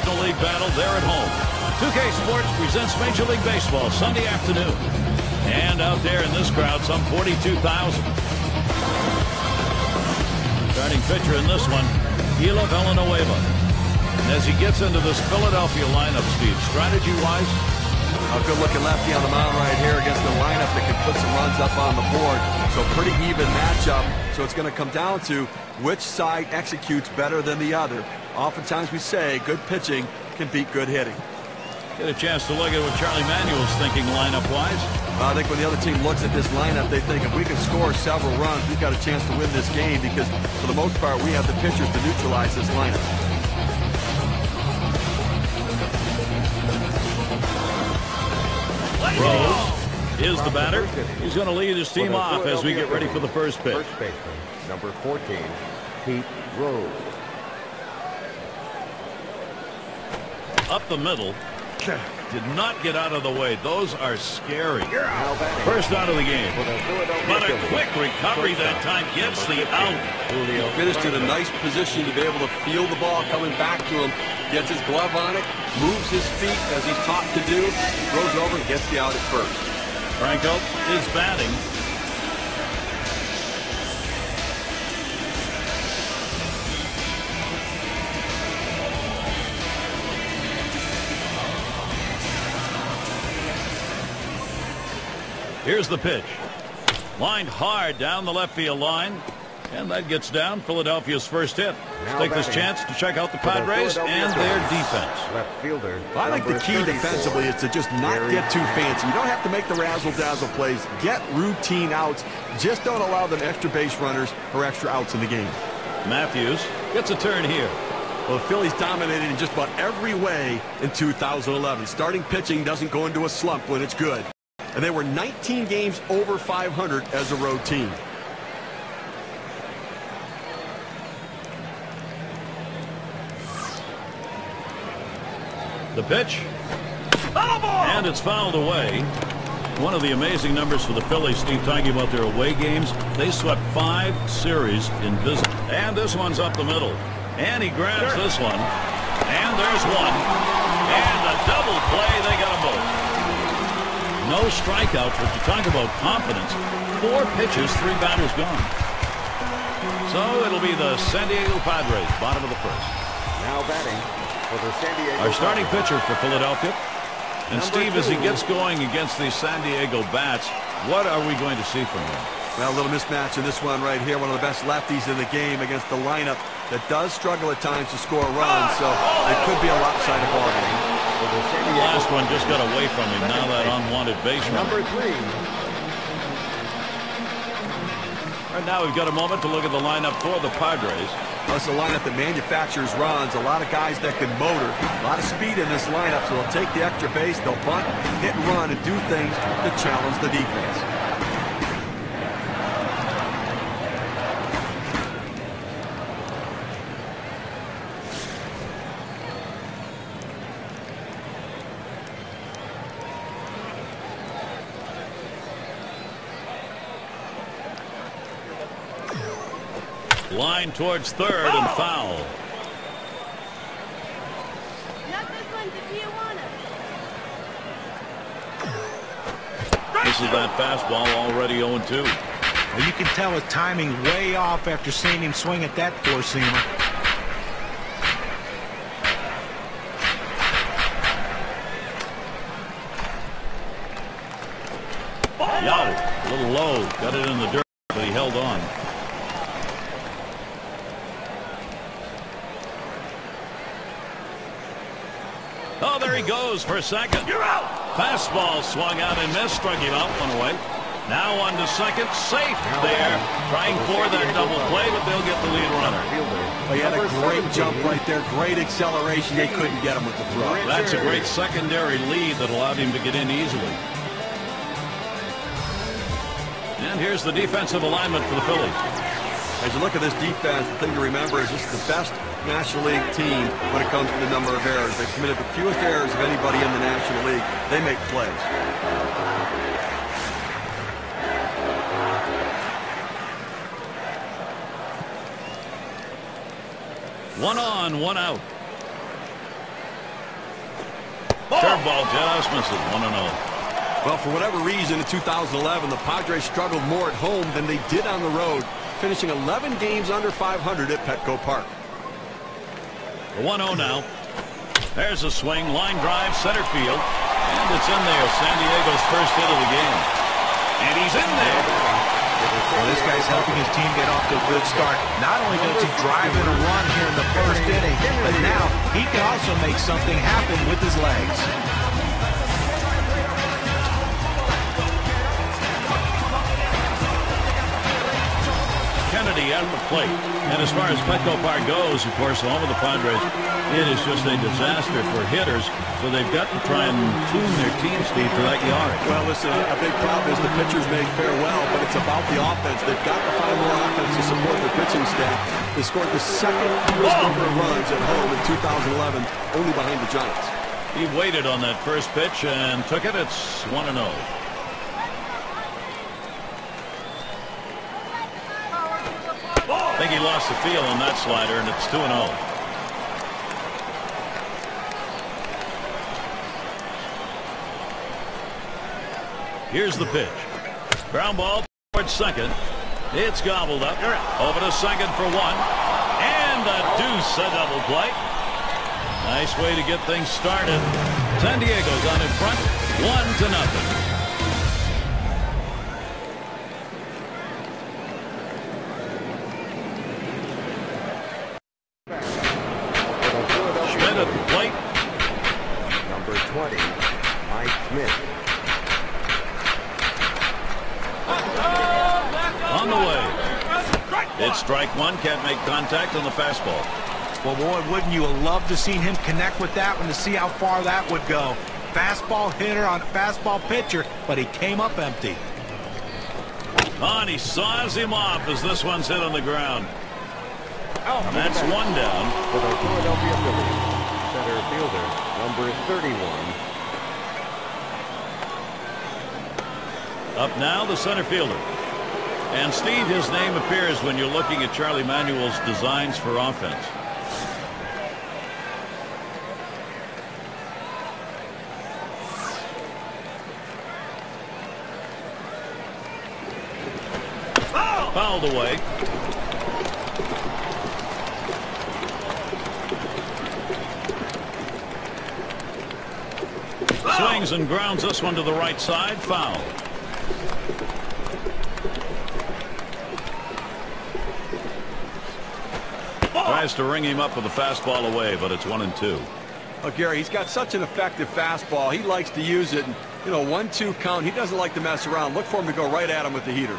National League battle there at home. 2K Sports presents Major League Baseball Sunday afternoon. And out there in this crowd, some 42,000. Starting pitcher in this one, Gila Villanueva. And as he gets into this Philadelphia lineup, Steve, strategy-wise, a good-looking lefty on the mound right here against the lineup that can put some runs up on the board. So pretty even matchup. So it's going to come down to which side executes better than the other. Oftentimes we say good pitching can beat good hitting. Get a chance to look at what Charlie Manuel's thinking lineup-wise. I think when the other team looks at this lineup, they think if we can score several runs, we've got a chance to win this game because for the most part, we have the pitchers to neutralize this lineup. Rose is the batter. He's going to lead his team off as we get ready for the first pitch. First baseman, number 14, Pete Rose. Up the middle. Did not get out of the way. Those are scary. First out of the game. But a quick recovery that time gets the out. He finished in a nice position to be able to feel the ball coming back to him. Gets his glove on it, moves his feet as he's taught to do, throws over and gets the out at first. Franco is batting. Here's the pitch. Lined hard down the left field line. And that gets down Philadelphia's first hit. Let's take this chance to check out the Padres and their defense. Left fielder. I think the key defensively is to just not get too fancy. You don't have to make the razzle-dazzle plays. Get routine outs. Just don't allow them extra base runners or extra outs in the game. Matthews gets a turn here. Well, the Phillies dominated in just about every way in 2011. Starting pitching doesn't go into a slump when it's good. And they were 19 games over 500 as a road team. The pitch. And it's fouled away. One of the amazing numbers for the Phillies, Steve, talking about their away games. They swept 5 series in visit. And this one's up the middle. And he grabs this one. And there's one. And a double play. They got them both. No strikeouts, but you talk about confidence. 4 pitches, 3 batters gone. So it'll be the San Diego Padres, bottom of the first. Now batting for the San Diego Our starting pitcher for Philadelphia. And Steve, as he gets going against these San Diego bats, what are we going to see from him? Well, a little mismatch in this one right here. One of the best lefties in the game against the lineup that does struggle at times to score runs. So it could be a lopsided ball game. The last one just got away from him. Now that unwanted base runner. Number 3. Right now we've got a moment to look at the lineup for the Padres. Well, it's a lineup that manufactures runs. A lot of guys that can motor. A lot of speed in this lineup. So they'll take the extra base. They'll bunt, hit and run, and do things to challenge the defense. Line towards third and foul. This is that fastball already 0-2. Well, you can tell his timing way off after seeing him swing at that four-seamer. Yow, a little low. Got it in the dirt, but he held on. Oh, there he goes for second. You're out. Fastball swung out and missed. Struck him out, one away. Now on to second. Safe there. Trying for that double play, but they'll get the lead runner. Well, he had a great jump right there. Great acceleration. They couldn't get him with the throw. That's a great secondary lead that allowed him to get in easily. And here's the defensive alignment for the Phillies. As you look at this defense, the thing to remember is this is the best National League team when it comes to the number of errors. They've committed the fewest errors of anybody in the National League. They make plays. One on, one out. ball just misses. 1-0. Well, for whatever reason, in 2011, the Padres struggled more at home than they did on the road, finishing 11 games under 500 at Petco Park. The 1-0 now. There's a swing, line drive, center field, and it's in there. San Diego's first hit of the game. And he's in there. Well, this guy's helping his team get off to a good start. Not only does he drive in a run here in the first inning, but now he can also make something happen with his legs. Kennedy at the plate. And as far as Petco Park goes, of course, home of the Padres, it is just a disaster for hitters. So they've got to try and tune their team, Steve, for that yardage. Well, listen, a big problem is the pitchers may fare well, but it's about the offense. They've got to find more offense to support their pitching staff. They scored the second fewest number of runs at home in 2011, only behind the Giants. He waited on that first pitch and took it. It's 1-0. I think he lost the feel on that slider, and it's 2-0. Here's the pitch. Ground ball towards second. It's gobbled up. Over to second for one. And a deuce, a double play. Nice way to get things started. San Diego's on in front, 1-0. At the plate. Number 20, Mike Smith. On the way. It's strike one. Can't make contact on the fastball. Well, boy, wouldn't you have loved to seen him connect with that one to see how far that would go. Fastball hitter on fastball pitcher, but he came up empty. And he saws him off as this one's hit on the ground. That's one down. For the Philadelphia Phillies, center fielder, number 31. Up now, the center fielder. And Steve, his name appears when you're looking at Charlie Manuel's designs for offense. Fouled away. Swings and grounds this one to the right side. Foul. Tries to ring him up with a fastball away, but it's 1-2. Oh, Gary, he's got such an effective fastball. He likes to use it. You know, 1-2 count. He doesn't like to mess around. Look for him to go right at him with the heater.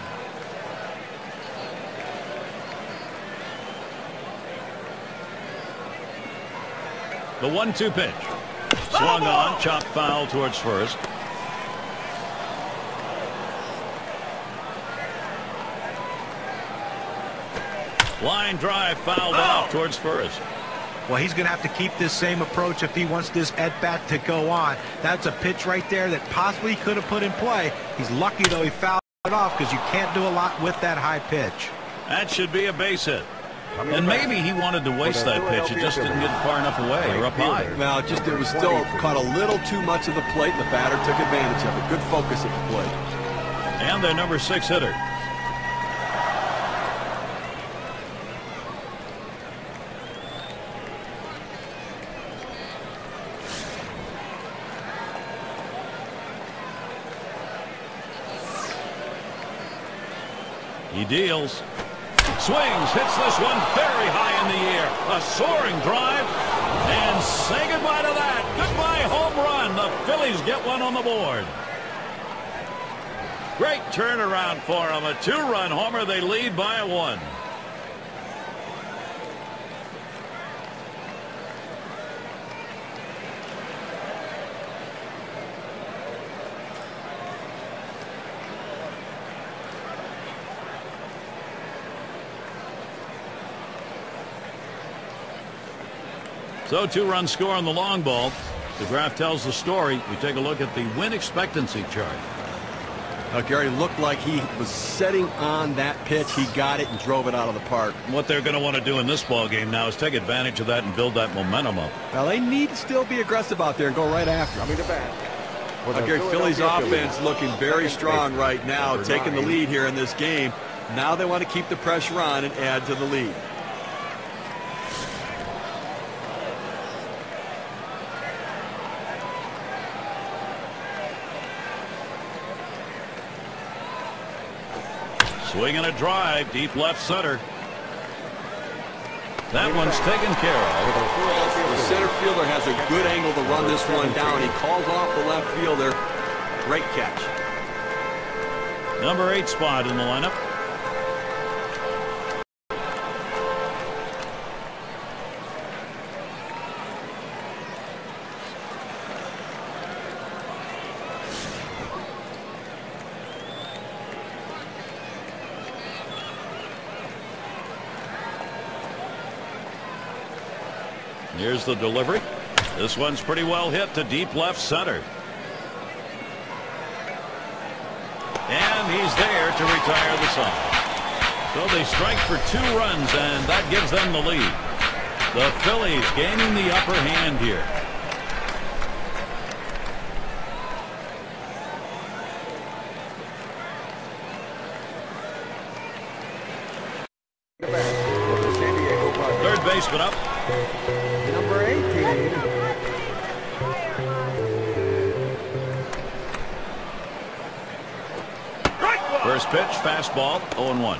The 1-2 pitch. Swung on, chopped foul towards first. Line drive fouled off towards first. Well, he's going to have to keep this same approach if he wants this at-bat to go on. That's a pitch right there that possibly he could have put in play. He's lucky, though, he fouled it off because you can't do a lot with that high pitch. That should be a base hit. And maybe he wanted to waste that pitch. It just didn't get far enough away or up high. Well, it was still caught a little too much of the plate. The batter took advantage of it. Good focus at the plate. And their number 6 hitter. He deals. Swings, hits this one very high in the air. A soaring drive. And say goodbye to that. Goodbye home run. The Phillies get one on the board. Great turnaround for them. A 2-run homer. They lead by a 1. So 2-run score on the long ball. The graph tells the story. We take a look at the win expectancy chart. Gary looked like he was setting on that pitch. He got it and drove it out of the park. What they're going to want to do in this ball game now is take advantage of that and build that momentum up. Well, they need to still be aggressive out there and go right after him. Coming to bat. Gary, Phillies offense looking very strong right now, taking the lead here in this game. Now they want to keep the pressure on and add to the lead. Swing and a drive, deep left center. That one's taken care of. The center fielder has a good angle to run this one down. He calls off the left fielder. Great catch. Number 8 spot in the lineup. Here's the delivery. This one's pretty well hit to deep left center. And he's there to retire the side. So they strike for 2 runs, and that gives them the lead. The Phillies gaining the upper hand here. Third baseman up. Number 18. First pitch, fastball, 0-1.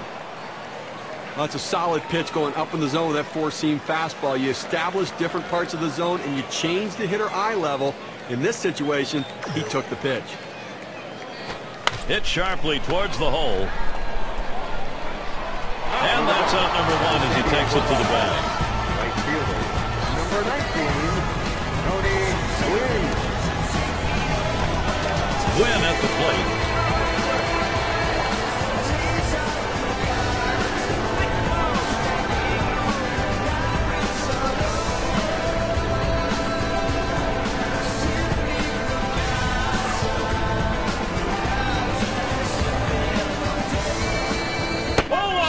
That's a solid pitch going up in the zone with that four-seam fastball. You establish different parts of the zone and you change the hitter eye level. In this situation, he took the pitch. Hit sharply towards the hole. And that's out number 1 as he takes it to the bag. Right fielder. Number 19. Tony Gwynn. Gwynn at the plate.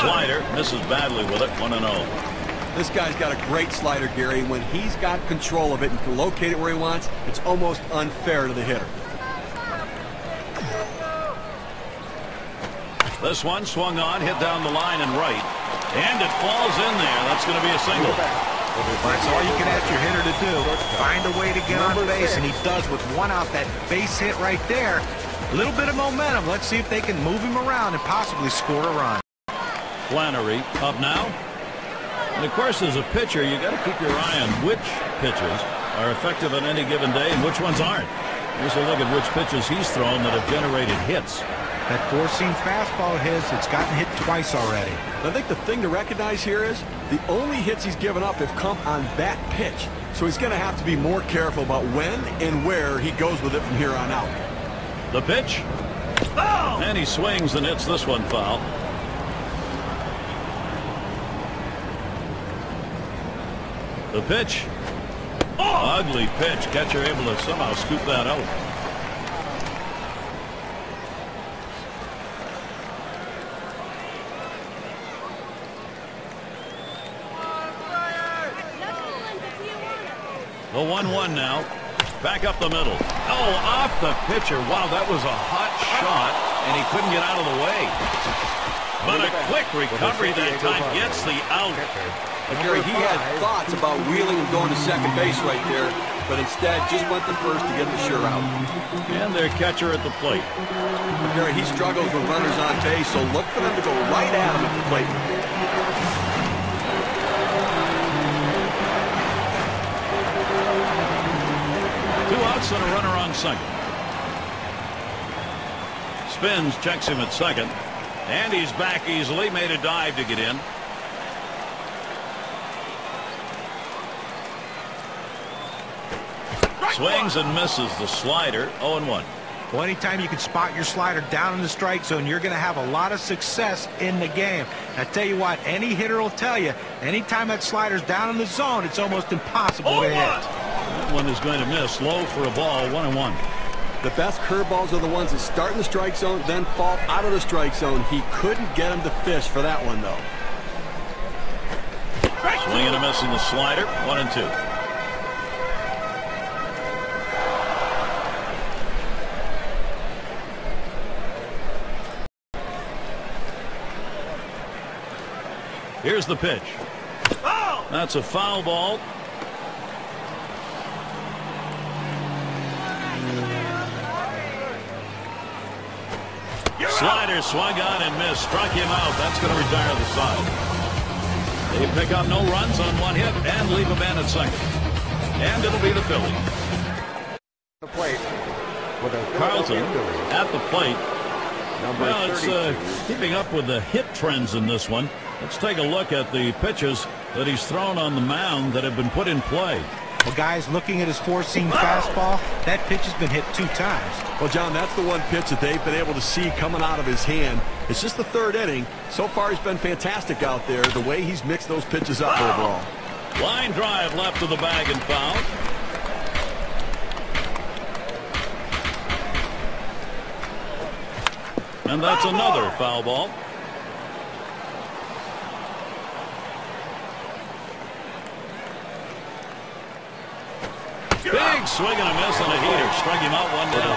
Slider misses badly with it, 1-0. This guy's got a great slider, Gary. When he's got control of it and can locate it where he wants, it's almost unfair to the hitter. This one swung on, hit down the line and right. And it falls in there. That's going to be a single. That's all you can ask your hitter to do. Find a way to get on base, and he does with 1 out. That base hit right there. A little bit of momentum. Let's see if they can move him around and possibly score a run. Flannery up now. And of course, as a pitcher, you got to keep your eye on which pitches are effective on any given day and which ones aren't. Here's a look at which pitches he's thrown that have generated hits. That four-seam fastball of his, it's gotten hit twice already. I think the thing to recognize here is the only hits he's given up have come on that pitch. So he's going to have to be more careful about when and where he goes with it from here on out. The pitch. Oh! And he swings and hits this one foul. The pitch. Oh! Ugly pitch. Catcher able to somehow scoop that out. The 1-1 now. Back up the middle. Oh, off the pitcher. Wow, that was a hot shot, and he couldn't get out of the way. But a quick recovery that time gets the out. Gary, he had thoughts about wheeling and going to second base right there, but instead just went to first to get the sure out. And their catcher at the plate. Gary, he struggles with runners on base, so look for them to go right at him at the plate. 2 outs and a runner on second. Spins, checks him at second. And he's back easily. Made a dive to get in. Swings and misses the slider. 0-1. Well, anytime you can spot your slider down in the strike zone, you're going to have a lot of success in the game. I tell you what, any hitter will tell you, anytime that slider's down in the zone, it's almost impossible to hit. That one is going to miss. Low for a ball. 1-1. The best curveballs are the ones that start in the strike zone, then fall out of the strike zone. He couldn't get him to fish for that one, though. Swing and a miss in the slider. 1-2. Here's the pitch. That's a foul ball. Slider swung on and missed. Struck him out. That's going to retire the side. They pick up no runs on one hit and leave a man at second. And it'll be the Phillies. The plate. Carlton at the plate. Well, it's keeping up with the hit trends in this one. Let's take a look at the pitches that he's thrown on the mound that have been put in play. Well, guys, looking at his four-seam fastball, that pitch has been hit 2 times. Well, John, that's the one pitch that they've been able to see coming out of his hand. It's just the 3rd inning. So far, he's been fantastic out there, the way he's mixed those pitches up overall. Line drive left of the bag and foul. And that's another foul ball. Big swing and a miss on a heater. Struck him out 1 down.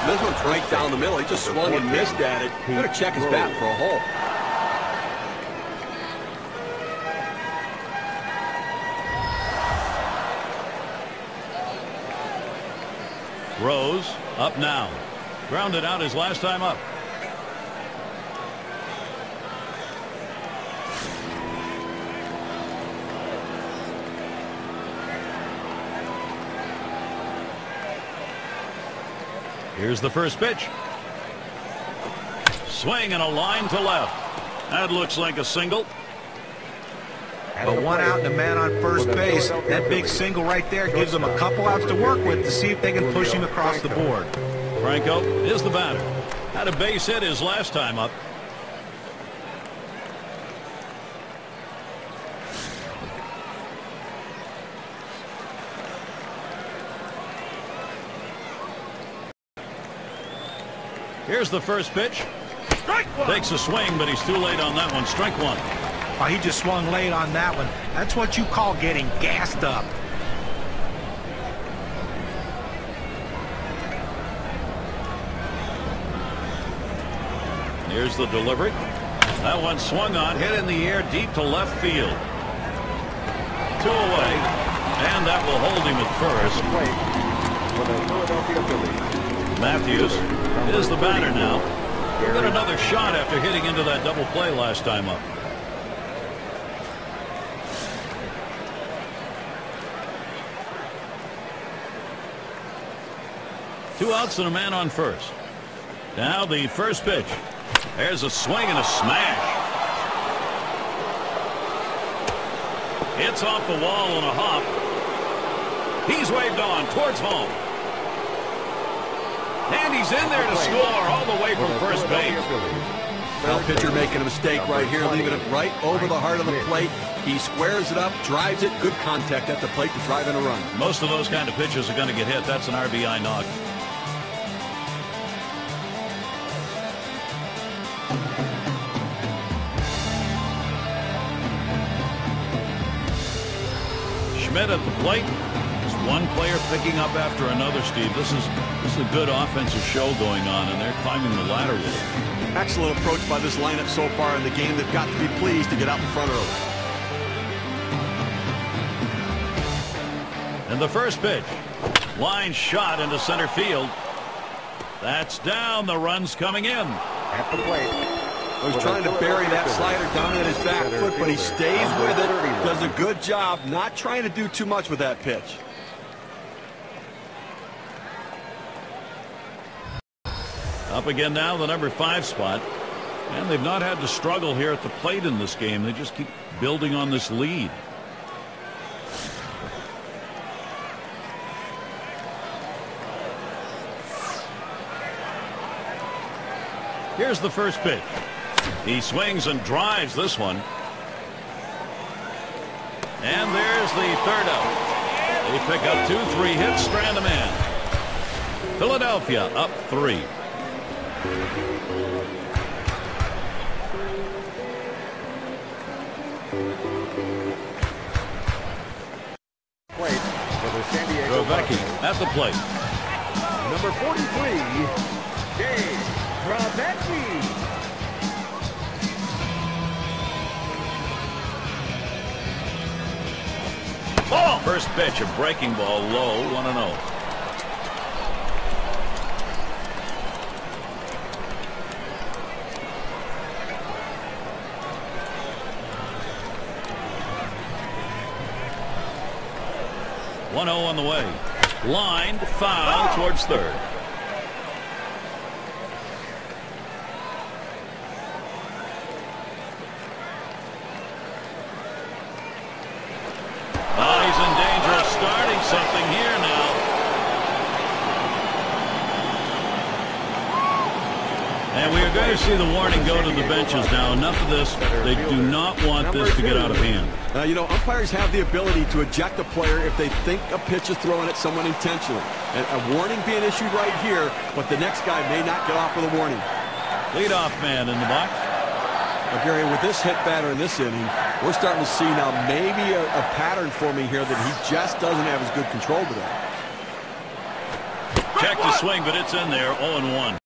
This one's right down the middle. He just swung and missed at it. Got to check his bat for a hole. Rose up now. Grounded out his last time up. Here's the first pitch. Swing and a line to left. That looks like a single. And a 1 out and a man on first base. That big single right there gives them a couple outs to work with to see if they can push him across the board. Franco is the batter. Had a base hit his last time up. Here's the first pitch. Takes a swing, but he's too late on that one. Strike 1. Oh, he just swung late on that one. That's what you call getting gassed up. Here's the delivery. That one swung on, hit in the air deep to left field. 2 away, and that will hold him at first. Matthews is the batter now. He'll get another shot after hitting into that double play last time up. Two outs and a man on first. Now the first pitch. There's a swing and a smash. It's off the wall on a hop. He's waved on towards home. And he's in there to score all the way from first base. Well, pitcher making a mistake right here, leaving it right over the heart of the plate. He squares it up, drives it, good contact at the plate to drive in a run. Most of those kind of pitches are going to get hit. That's an RBI knock. Schmidt at the plate. Just one player picking up after another, Steve. This is a good offensive show going on, and they're climbing the ladder with it. Excellent approach by this lineup so far in the game. They've got to be pleased to get out in front early. And the first pitch. Line shot into center field. That's down. The run's coming in. At the plate. He's trying to bury that slider down at his back foot, but he stays with it. Does a good job not trying to do too much with that pitch. Up again now, the number 5 spot. And they've not had to struggle here at the plate in this game. They just keep building on this lead. Here's the first pitch. He swings and drives this one. And there's the third out. They pick up 2, 3 hits, strand a man. Philadelphia up 3. Plate for the San Diego Gravecki at the plate. number 43, Dave Gravecki. Ball. First pitch, a breaking ball, low, 1-0. On the way. Lined, foul towards third. He's in danger of starting something here now. And we are going to see the warning go to the benches now. Enough of this. They do not want this to get out of hand. You know, umpires have the ability to eject a player if they think a pitch is thrown at someone intentionally. And a warning being issued right here, but the next guy may not get off with a warning. Leadoff man in the box. Gary, with this hit batter in this inning, we're starting to see now maybe a pattern forming here that he just doesn't have as good control today. Check the swing, but it's in there, 0-1.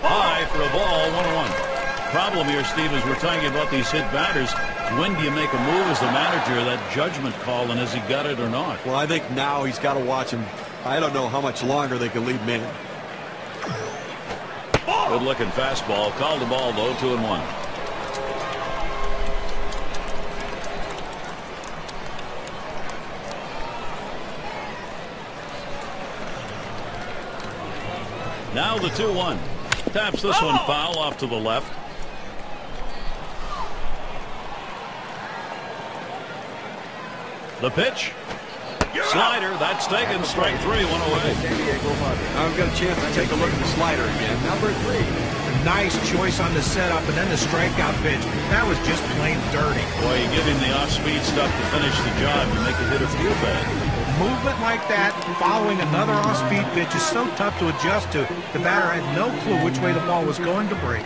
High for a ball, 1-1. Problem here, Steve, is we're talking about these hit batters. When do you make a move as a manager, that judgment call, and has he got it or not? Well, I think now he's got to watch him. I don't know how much longer they can leave man. Good looking fastball. Called the ball, though, 2-1. Now the 2-1. Taps this one foul off to the left. The pitch. Slider, that's taken. Strike 3, 1 away. Now we've got a chance to take a look at the slider again. Number 3. Nice choice on the setup, and then the strikeout pitch. That was just plain dirty. Boy, you give him the off-speed stuff to finish the job. You make the hitter feel bad. Movement like that, following another off-speed pitch, is so tough to adjust to. The batter had no clue which way the ball was going to break.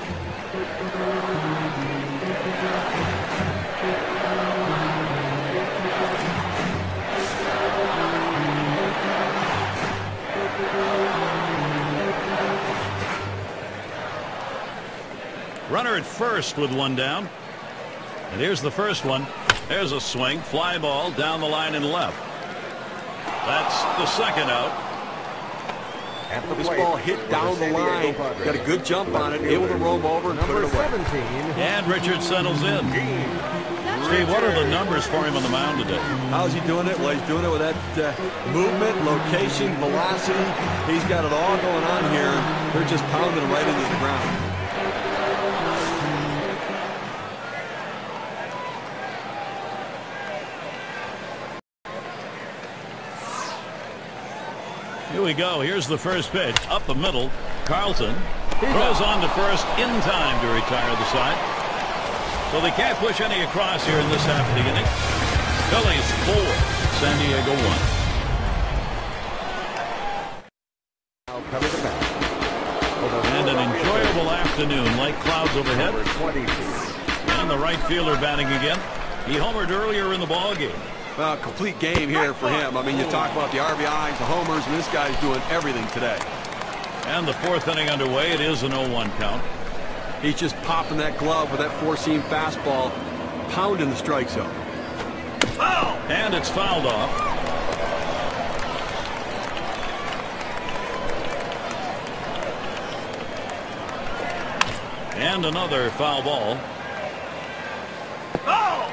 Runner at first with one down. And here's the first one. There's a swing. Fly ball down the line and left. That's the second out. This ball hit down the line. Got a good jump on it. Able to roam over and put it away. 17. And Richard settles in. Steve, what are the numbers for him on the mound today? How's he doing it? Well, he's doing it with that movement, location, velocity. He's got it all going on here. They're just pounding right into the ground. Here we go. Here's the first pitch. Up the middle. Carlson throws on to first in time to retire the side. So they can't push any across here in this half of the inning. Phillies 4, San Diego 1. And an enjoyable afternoon. Light clouds overhead. And the right fielder batting again. He homered earlier in the ball game. Well, complete game here for him. I mean, you talk about the RBIs, the homers, and this guy's doing everything today. And the fourth inning underway. It is an 0-1 count. He's just popping that glove with that four-seam fastball, pounding the strike zone. Foul! And it's fouled off. And another foul ball. Foul!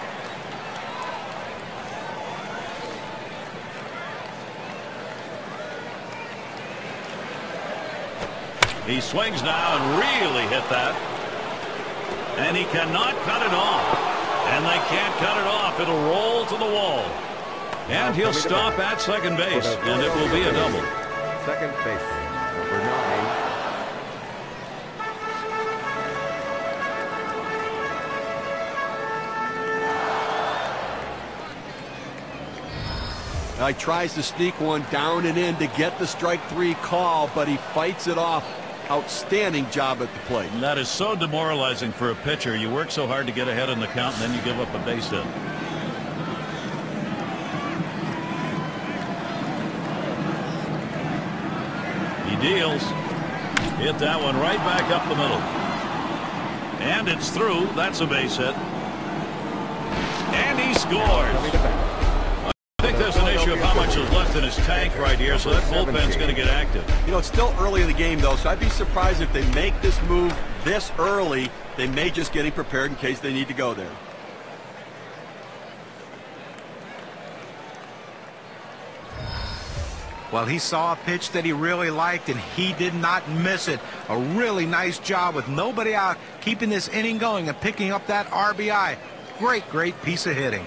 He swings now and really hit that. And he cannot cut it off. And they can't cut it off. It'll roll to the wall. And he'll stop at second base. And it will be a double. Second baseman, number 9. He tries to sneak one down and in to get the strike 3 call, but he fights it off. Outstanding job at the plate. And that is so demoralizing for a pitcher. You work so hard to get ahead in the count, and then you give up a base hit. He deals. Hit that one right back up the middle. And it's through. That's a base hit. And he scores. I think there's an issue of how much is left in his tank right here, so that bullpen's going to get active. You know, it's still early in the game, though, so I'd be surprised if they make this move this early. They may just get him prepared in case they need to go there. Well, he saw a pitch that he really liked, and he did not miss it. A really nice job with nobody out, keeping this inning going and picking up that RBI. Great piece of hitting.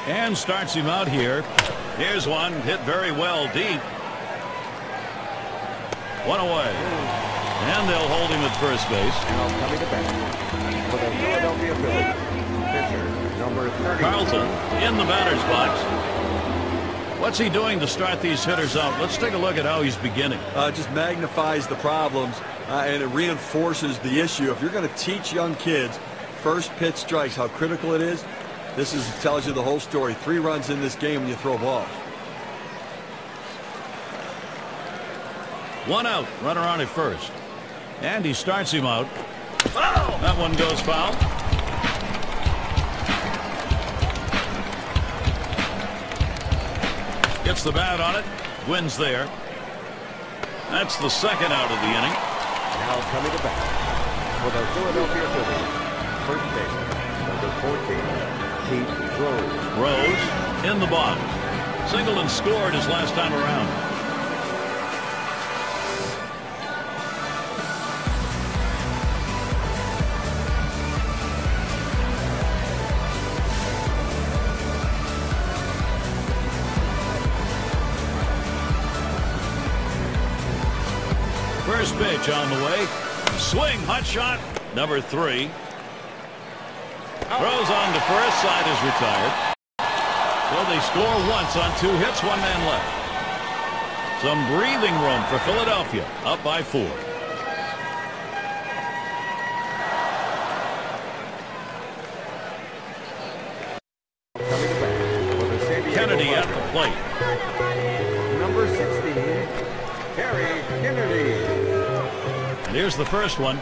And starts him out here. Here's one hit very well deep. One away. And they'll hold him at first base. Now coming to bat for the Philadelphia Phillies, pitcher number 30. Carlton in the batter's box. What's he doing to start these hitters out? Let's take a look at how he's beginning. Just magnifies the problems, and it reinforces the issue. If you're going to teach young kids first pitch strikes, how critical it is, this tells you the whole story. 3 runs in this game when you throw balls. 1 out, runner on at first. And he starts him out. Oh! That one goes foul. Gets the bat on it. Wins there. That's the 2nd out of the inning. Now coming to bat for the Philadelphia Phillies, first baseman number 14. Rose in the box. Singled and scored his last time around. First pitch on the way. Swing, hot shot, number 3. Throws on to first, side is retired. So they score once on 2 hits, 1 man left. Some breathing room for Philadelphia, up by 4. Kennedy at the plate. Number 16, Harry Kennedy. And here's the first one.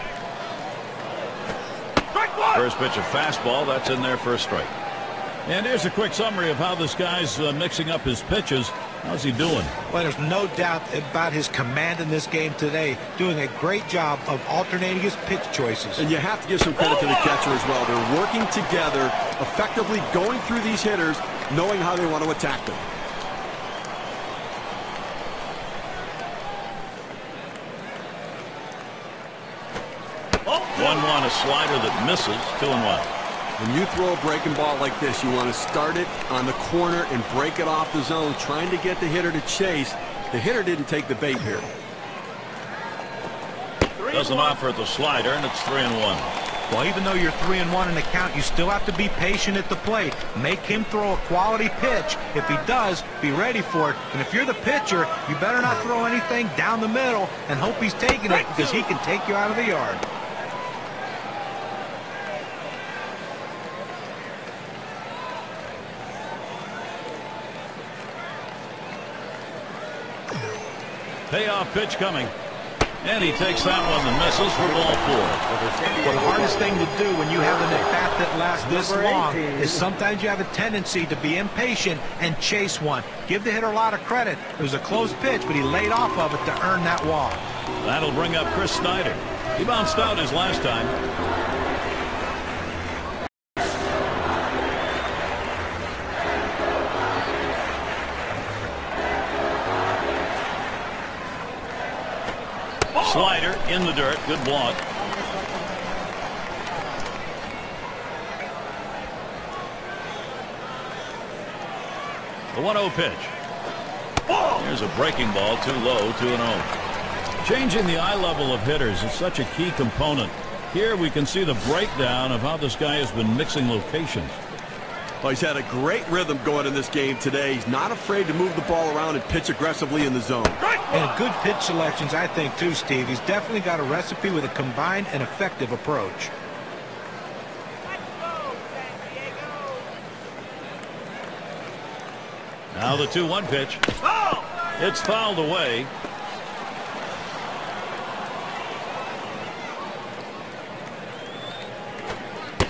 First pitch, a fastball. That's in there for a strike. And here's a quick summary of how this guy's mixing up his pitches. How's he doing? Well, there's no doubt about his command in this game today. Doing a great job of alternating his pitch choices. And you have to give some credit to the catcher as well. They're working together, effectively going through these hitters, knowing how they want to attack them. A slider that misses. 2-1. When you throw a breaking ball like this, you want to start it on the corner and break it off the zone, trying to get the hitter to chase. The hitter didn't take the bait here. Doesn't offer the slider, and it's 3-1. Well, even though you're 3-1 in the count, you still have to be patient at the plate. Make him throw a quality pitch. If he does, be ready for it. And if you're the pitcher, you better not throw anything down the middle and hope he's taking it, because he can take you out of the yard. Payoff pitch coming. And he takes that one and misses for ball 4. Well, the hardest thing to do when you have an at-bat that lasts this long is sometimes you have a tendency to be impatient and chase one. Give the hitter a lot of credit. It was a close pitch, but he laid off of it to earn that walk. That'll bring up Chris Snyder. He bounced out his last time. Slider in the dirt. Good block. The 1-0 pitch. Here's a breaking ball, too low, 2-0. Changing the eye level of hitters is such a key component. Here we can see the breakdown of how this guy has been mixing locations. Well, he's had a great rhythm going in this game today. He's not afraid to move the ball around and pitch aggressively in the zone. And good pitch selections, I think, too, Steve. He's definitely got a recipe with a combined and effective approach. Now the 2-1 pitch. It's fouled away.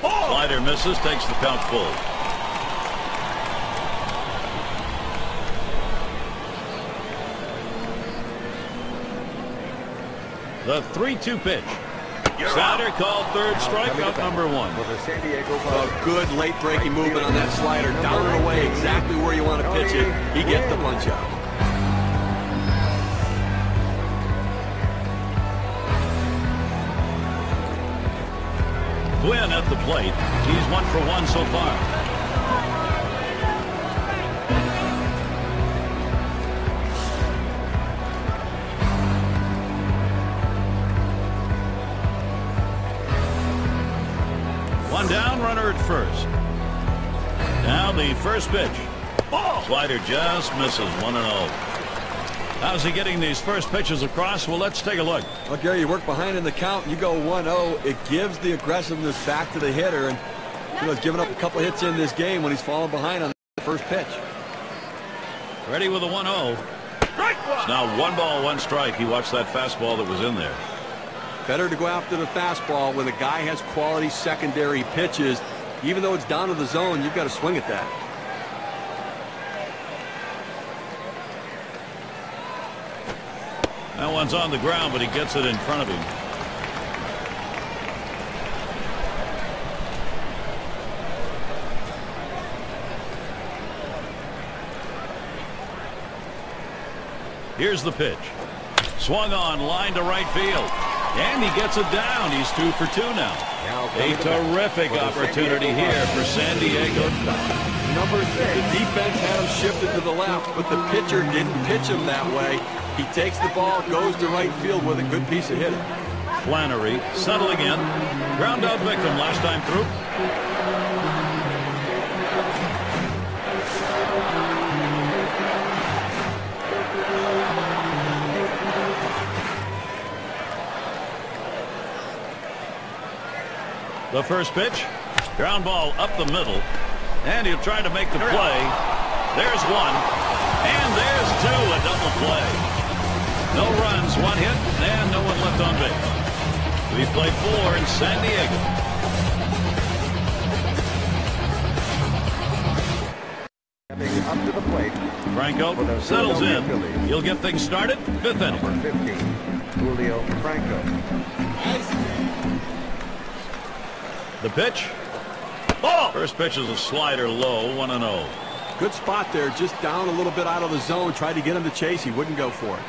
Slider misses, takes the count full. The 3-2 pitch. Slider called third, strikeout number 1. A good late breaking movement on that slider. Down and away, exactly where you want to pitch it. He gets the punch out. Gwynn at the plate. He's 1 for 1 so far. One down, runner at first. Now the first pitch. Slider just misses, 1-0. How's he getting these first pitches across? Well, let's take a look. Well, Gary, you work behind in the count, and you go 1-0. It gives the aggressiveness back to the hitter, and he's given up a couple hits in this game when he's fallen behind on the first pitch. Ready with a 1-0. It's now 1 ball, 1 strike. He watched that fastball that was in there. Better to go after the fastball when a guy has quality secondary pitches. Even though it's down to the zone, you've got to swing at that. That one's on the ground, but he gets it in front of him. Here's the pitch. Swung on, line to right field. And he gets it down. He's 2 for 2 now. A terrific opportunity here for San Diego. Number 6. The defense had him shifted to the left, but the pitcher didn't pitch him that way. He takes the ball, goes to right field with a good piece of hitting. Flannery settling in. Ground out victim last time through. The first pitch. Ground ball up the middle. And he'll try to make the play. There's 1. And there's 2. A double play. No runs, 1 hit, and no one left on base. We play 4 in San Diego. Up to the plate. Franco settles in. He'll get things started. 5th inning. Number 15, Julio Franco. The pitch. First pitch is a slider low, 1-0. Good spot there, just down a little bit out of the zone. Tried to get him to chase. He wouldn't go for it.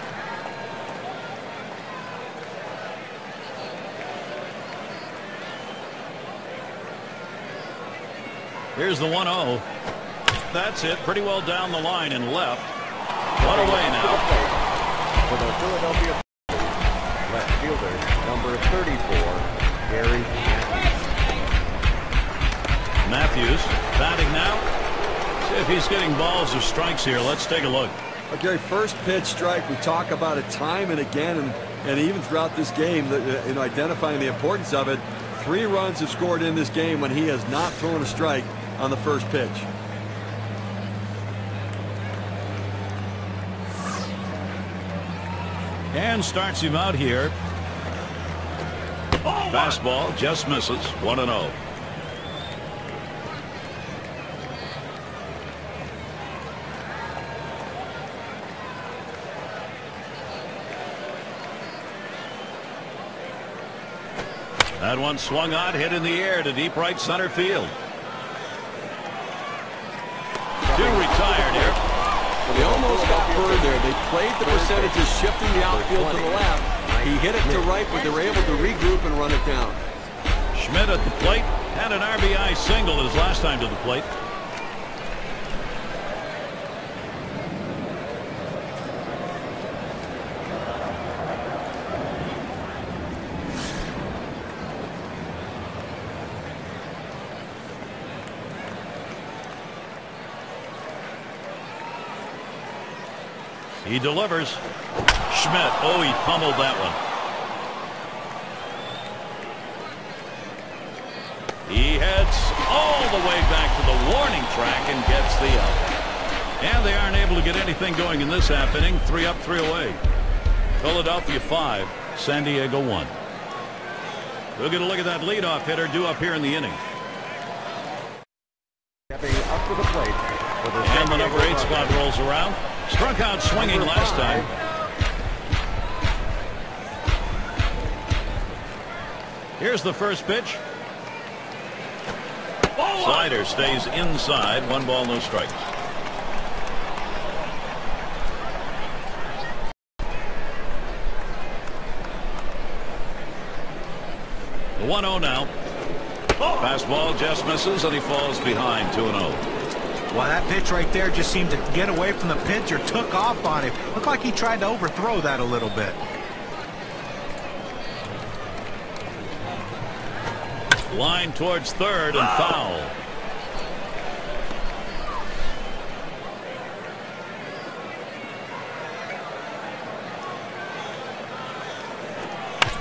Here's the 1-0. That's it. Pretty well down the line and left. One away now. For the Philadelphia left fielder, number 34, Gary Matthews batting now. See if he's getting balls or strikes here. Let's take a look. Okay, first pitch strike. We talk about it time and again, and even throughout this game, identifying the importance of it. 3 runs have scored in this game when he has not thrown a strike on the first pitch. And starts him out here. Fastball just misses, 1-0. That one swung on, hit in the air to deep right center field. 2 retired here. They almost got burned there. They played the percentages, shifting the outfield to the left. He hit it to right, but they were able to regroup and run it down. Schmidt at the plate. Had an RBI single his last time to the plate. He delivers. Schmidt. Oh, he pummeled that one. He heads all the way back to the warning track and gets the out. And they aren't able to get anything going in this half inning. 3 up, 3 away. Philadelphia 5, San Diego 1. We'll get a look at that leadoff hitter due up here in the inning. Stepping up to the plate. And the number 8 spot rolls around. Struck out swinging last time. Here's the first pitch. Slider stays inside. 1 ball, no strikes. The 1-0 now. Fastball just misses and he falls behind 2-0. Well, that pitch right there just seemed to get away from the pitcher, took off on him. Looked like he tried to overthrow that a little bit. Line towards third and foul.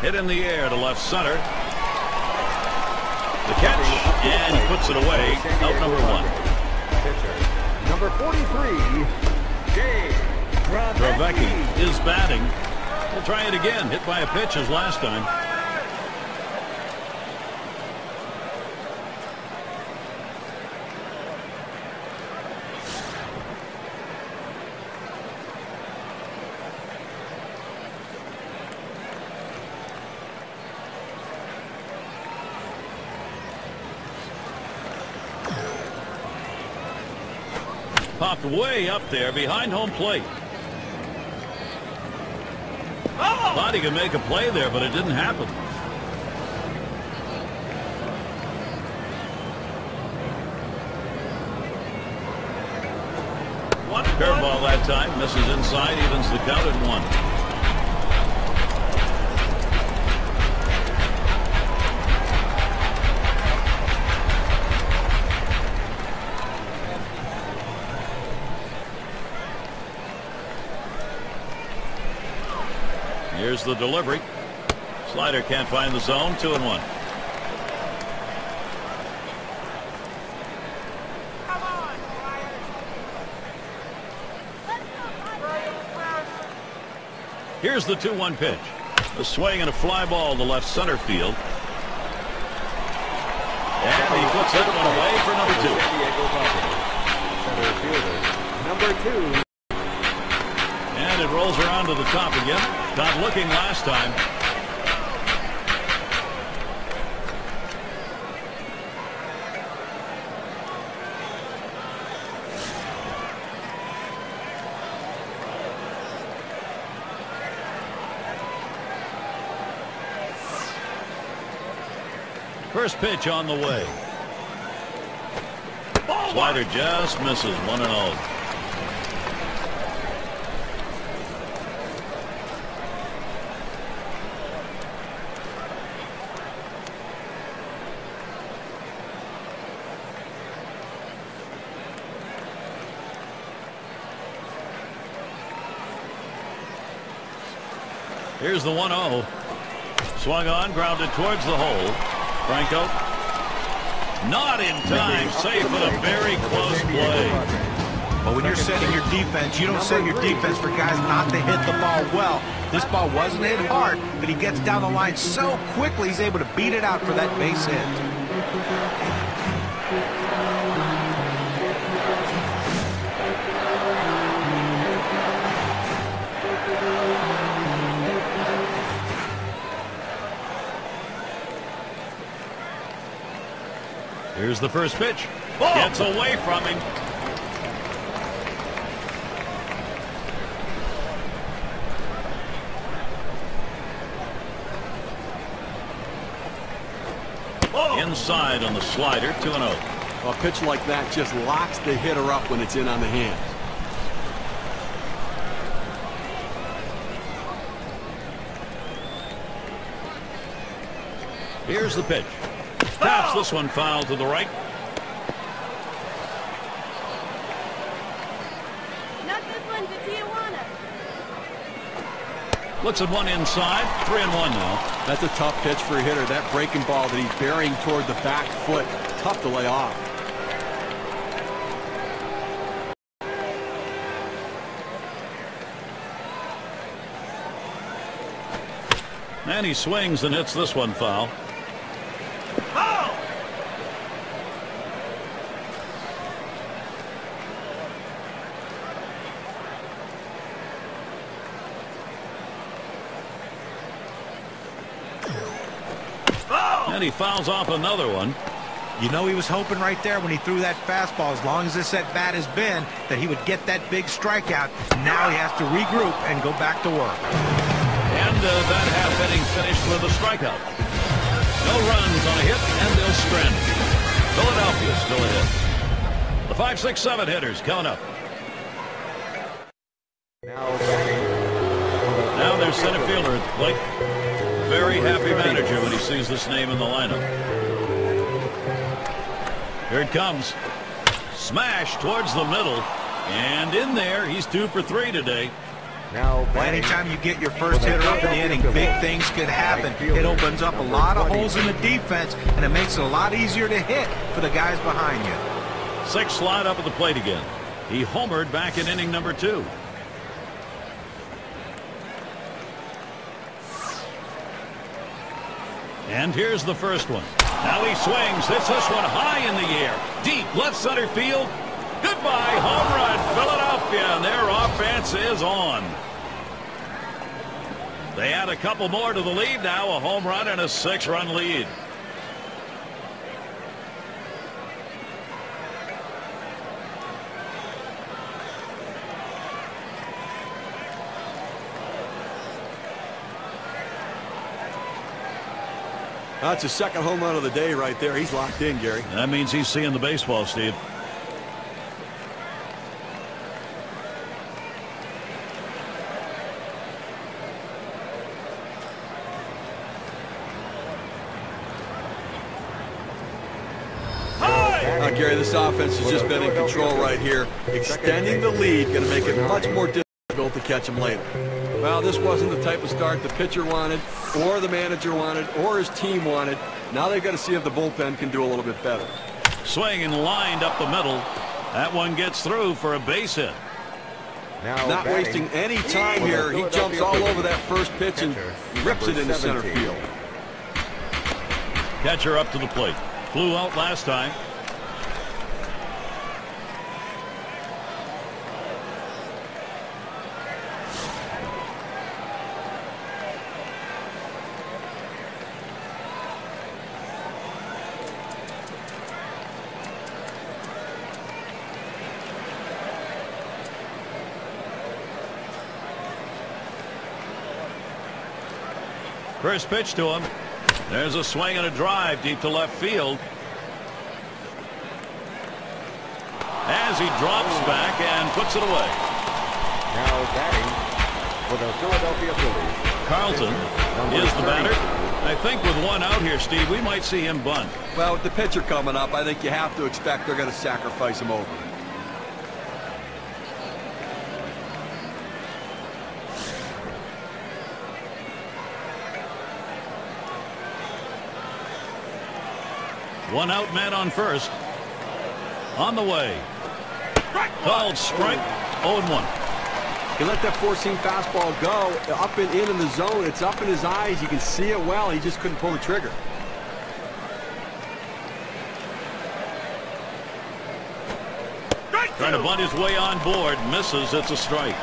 Hit in the air to left center. The catch, and he puts it away. Out number 1. Pitcher, number 43, Dave Dravecki is batting. We'll try it again. Hit by a pitch as last time. Popped way up there behind home plate. Thought he could make a play there, but it didn't happen. Curveball that time. Misses inside. Evens the count at 1. Here's the delivery. Slider can't find the zone. 2-1. Here's the 2-1 pitch. A swing and a fly ball to left center field. And he puts that one away for number 2. Center fielder, number 2. And it rolls around to the top again. Not looking last time. First pitch on the way. Slider just misses. 1-0. Here's the 1-0. Swung on, grounded towards the hole. Franco. Not in time. Safe, but a very close play. But when you're setting your defense, you don't set your defense for guys not to hit the ball well. This ball wasn't hit hard, but he gets down the line so quickly he's able to beat it out for that base hit. Here's the first pitch. Gets away from him. Inside on the slider. 2-0. A pitch like that just locks the hitter up when it's in on the hand. Here's the pitch. Taps this one foul to the right. Not this one to Tijuana. Looks at one inside. 3-1 now. That's a tough pitch for a hitter. That breaking ball that he's burying toward the back foot. Tough to lay off. And he swings and hits this one foul. And he fouls off another one. You know he was hoping right there when he threw that fastball, as long as this at-bat has been, that he would get that big strikeout. Now he has to regroup and go back to work. And that half-inning finished with a strikeout. No runs on a hit, and they'll strand him. Philadelphia still ahead. The 5, 6, 7 hitters coming up. Now there's center fielder at the plate. Very happy manager when he sees this name in the lineup. Here it comes. Smash towards the middle. And in there, he's 2 for 3 today. Well, anytime you get your first hitter up in the inning, big things could happen. It opens up a lot of holes in the defense, and it makes it a lot easier to hit for the guys behind you. 6 slide up at the plate again. He homered back in inning number 2. And here's the first one. Now he swings. Hits this one high in the air. Deep left center field. Goodbye, home run, Philadelphia, and their offense is on. They add a couple more to the lead now, a home run and a 6-run lead. That's his second home run of the day right there. He's locked in, Gary. That means he's seeing the baseball, Steve. Gary, this offense has just been in control right here. Extending the lead, going to make it much more difficult to catch him later. Well, this wasn't the type of start the pitcher wanted, or the manager wanted, or his team wanted. Now they've got to see if the bullpen can do a little bit better. Swing and lined up the middle. That one gets through for a base hit. Not wasting any time here. He jumps all over that first pitch and rips it into center field. Catcher up to the plate. Flew out last time. First pitch to him. There's a swing and a drive deep to left field. As he drops back and puts it away. Now batting for the Philadelphia Phillies, Carlton is the batter. I think with one out here, Steve, we might see him bunt. Well, with the pitcher coming up, I think you have to expect they're going to sacrifice him over. One out man on first. On the way. Called strike. 0-1. He let that four-seam fastball go up and in the zone. It's up in his eyes. You can see it well. He just couldn't pull the trigger. Trying to bunt his way on board. Misses. It's a strike.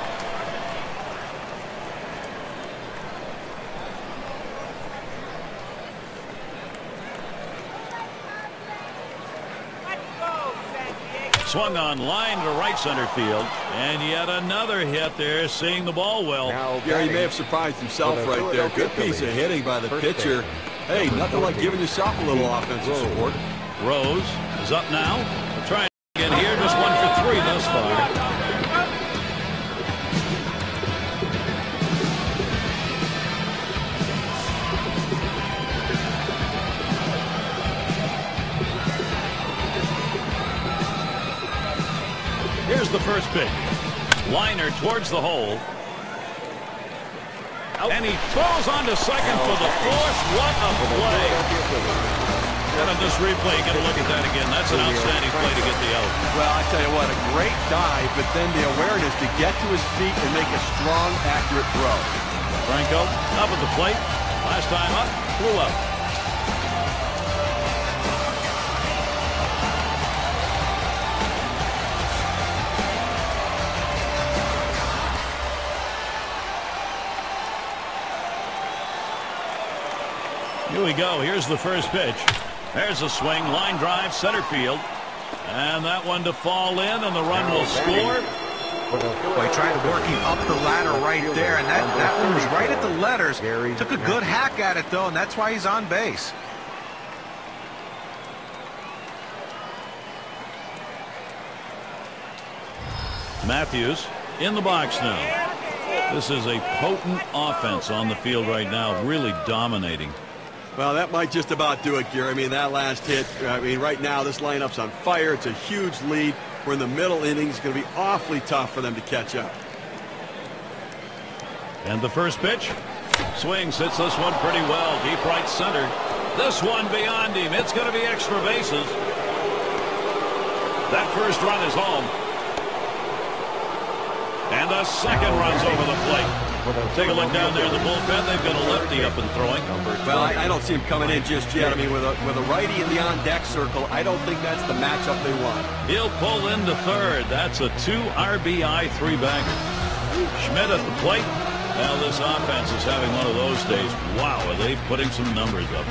Swung on line to right center field, and yet another hit there, seeing the ball well. Gary may have surprised himself right there. Good piece of hitting by the pitcher. Hey, nothing like giving yourself a little offensive support. Rose is up now. Trying to get here, just 1 for 3 thus far. Here's the first pitch. Liner towards the hole. And he throws on to second for the force. What a play. And on this replay, you got to look at that again. That's an outstanding play to get the out. Well, I tell you what, a great dive, but then the awareness to get to his feet and make a strong, accurate throw. Franco up at the plate. Last time up, flew up. Here we go. Here's the first pitch. There's a swing, line drive, center field. And that one to fall in, and the run will score. Well, he tried working up the ladder right there, and that one was right at the letters. Took a good hack at it, though, and that's why he's on base. Matthews in the box now. This is a potent offense on the field right now, really dominating. Well, that might just about do it, Gary. I mean, that last hit, right now this lineup's on fire. It's a huge lead. We're in the middle innings. It's going to be awfully tough for them to catch up. And the first pitch. Swings, hits this one pretty well. Deep right center. This one beyond him. It's going to be extra bases. That first run is home. And the second run's over the plate. Take a look down there in the bullpen. They've got a lefty up and throwing. Well, I don't see him coming in just yet. I mean, with a righty in the on-deck circle, I don't think that's the matchup they want. He'll pull into third. That's a 2 RBI 3-bagger. Schmidt at the plate. Now this offense is having one of those days. Wow, are they putting some numbers up.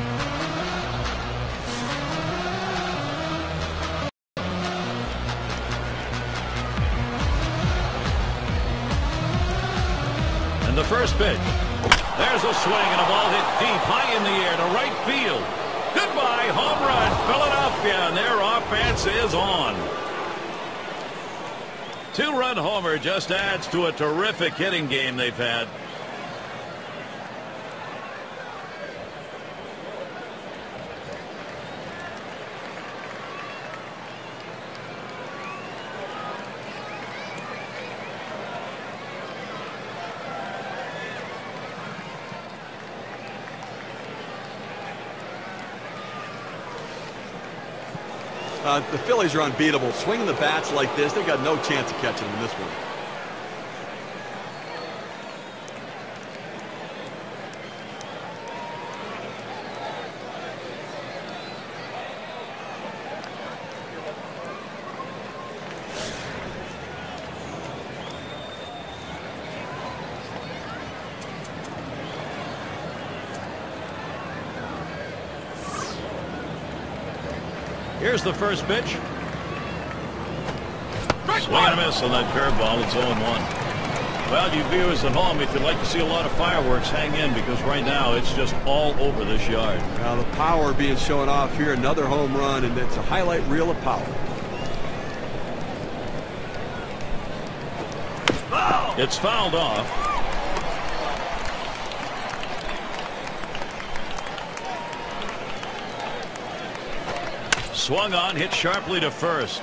And the first pitch. There's a swing and a ball hit deep, high in the air to right field. Goodbye, home run, Philadelphia, and their offense is on. 2-run homer just adds to a terrific hitting game they've had. The Phillies are unbeatable. Swinging the bats like this, they've got no chance of catching them in this one. Here's the first pitch. Swing and a miss on that curveball. It's 0-1. Well, you viewers at home, if you'd like to see a lot of fireworks, hang in, because right now it's just all over this yard. Now the power being shown off here. Another home run, and it's a highlight reel of power. It's fouled off. Swung on, hit sharply to first.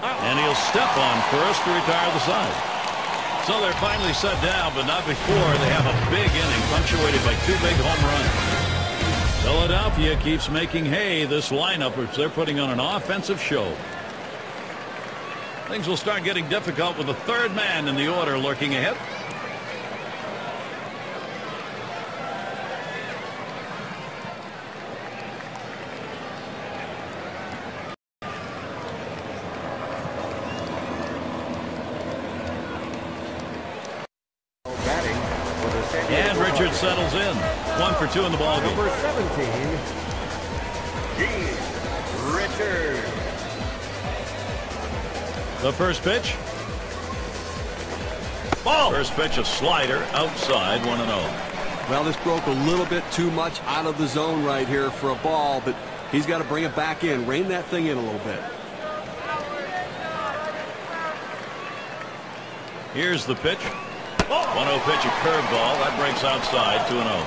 And he'll step on first to retire the side. So they're finally set down, but not before they have a big inning punctuated by 2 big home runs. Philadelphia keeps making hay this lineup, which they're putting on an offensive show. Things will start getting difficult with the third man in the order lurking ahead. And Richard settles in. 1 for 2 in the ball game. Number 17, Richard. The first pitch. Ball. First pitch, a slider outside, 1-0. Well, this broke a little bit too much out of the zone right here for a ball, but he's got to bring it back in, rein that thing in a little bit. Here's the pitch. 1-0 pitch, a curveball. That breaks outside, 2-0.